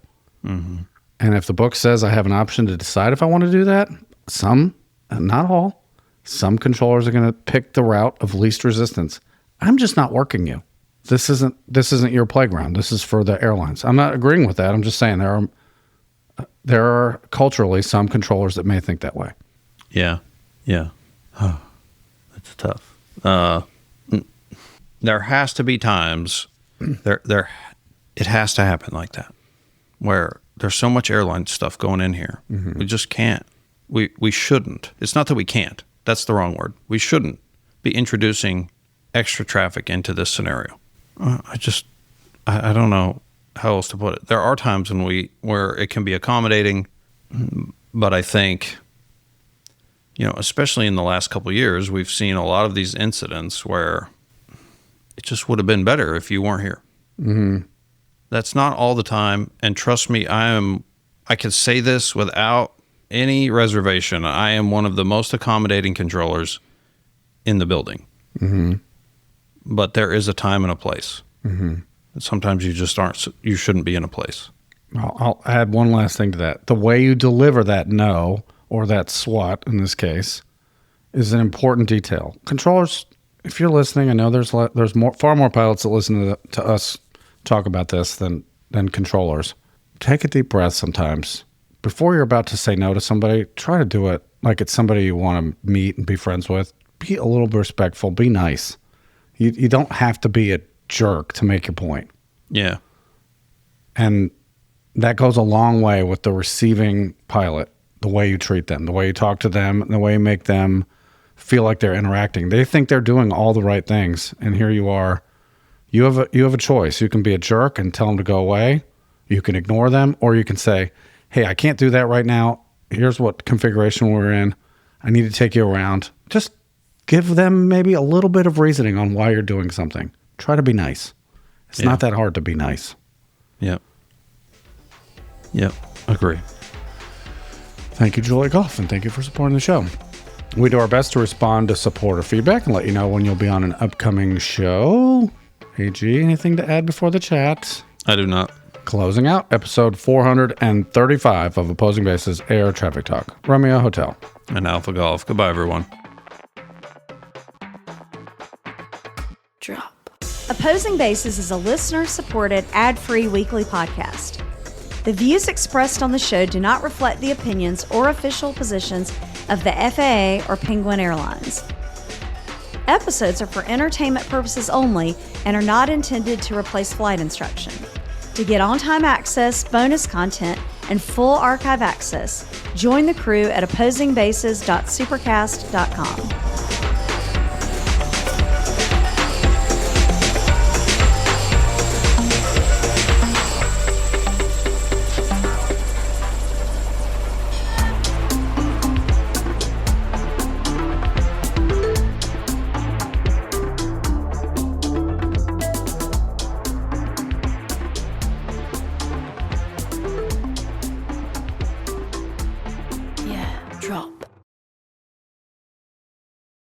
Mm-hmm. And if the book says I have an option to decide if I want to do that, some, not all, some controllers are going to pick the route of least resistance. I'm just not working you. This isn't your playground. This is for the airlines. I'm not agreeing with that. I'm just saying there are culturally some controllers that may think that way. Yeah. That's tough. There has to be times it has to happen like that, where there's so much airline stuff going in here. Mm-hmm. We just can't. We shouldn't. It's not that we can't. That's the wrong word. We shouldn't be introducing extra traffic into this scenario. I don't know how else to put it. There are times where it can be accommodating, but I think, especially in the last couple of years, we've seen a lot of these incidents where it just would have been better if you weren't here. Mm-hmm. That's not all the time, and trust me, I can say this without any reservation. I am one of the most accommodating controllers in the building. Mm-hmm. But there is a time and a place. Mm-hmm. And sometimes you shouldn't be in a place. I'll add one last thing to that. The way you deliver that no, or that SWAT in this case, is an important detail. Controllers, if you're listening, I know there's far more pilots that listen to us talk about this than controllers. Take a deep breath sometimes. Before you're about to say no to somebody, try to do it like it's somebody you want to meet and be friends with. Be a little bit respectful. Be nice. You don't have to be a jerk to make your point. Yeah. And that goes a long way with the receiving pilot, the way you treat them, the way you talk to them, the way you make them feel like they're interacting. They think they're doing all the right things, and here you are. You have a choice. You can be a jerk and tell them to go away. You can ignore them, or you can say, hey, I can't do that right now. Here's what configuration we're in. I need to take you around. Just give them maybe a little bit of reasoning on why you're doing something. Try to be nice. It's not that hard to be nice. Yep. Agree. Thank you, Julie Goff, and thank you for supporting the show. We do our best to respond to supporter feedback and let you know when you'll be on an upcoming show. AG, anything to add before the chat? I do not. Closing out episode 435 of Opposing Bases Air Traffic Talk. Romeo Hotel. And Alpha Golf. Goodbye, everyone. Drop. Opposing Bases is a listener-supported, ad-free weekly podcast. The views expressed on the show do not reflect the opinions or official positions of the FAA or Penguin Airlines. Episodes are for entertainment purposes only and are not intended to replace flight instruction. To get on-time access, bonus content, and full archive access, join the crew at opposingbases.supercast.com.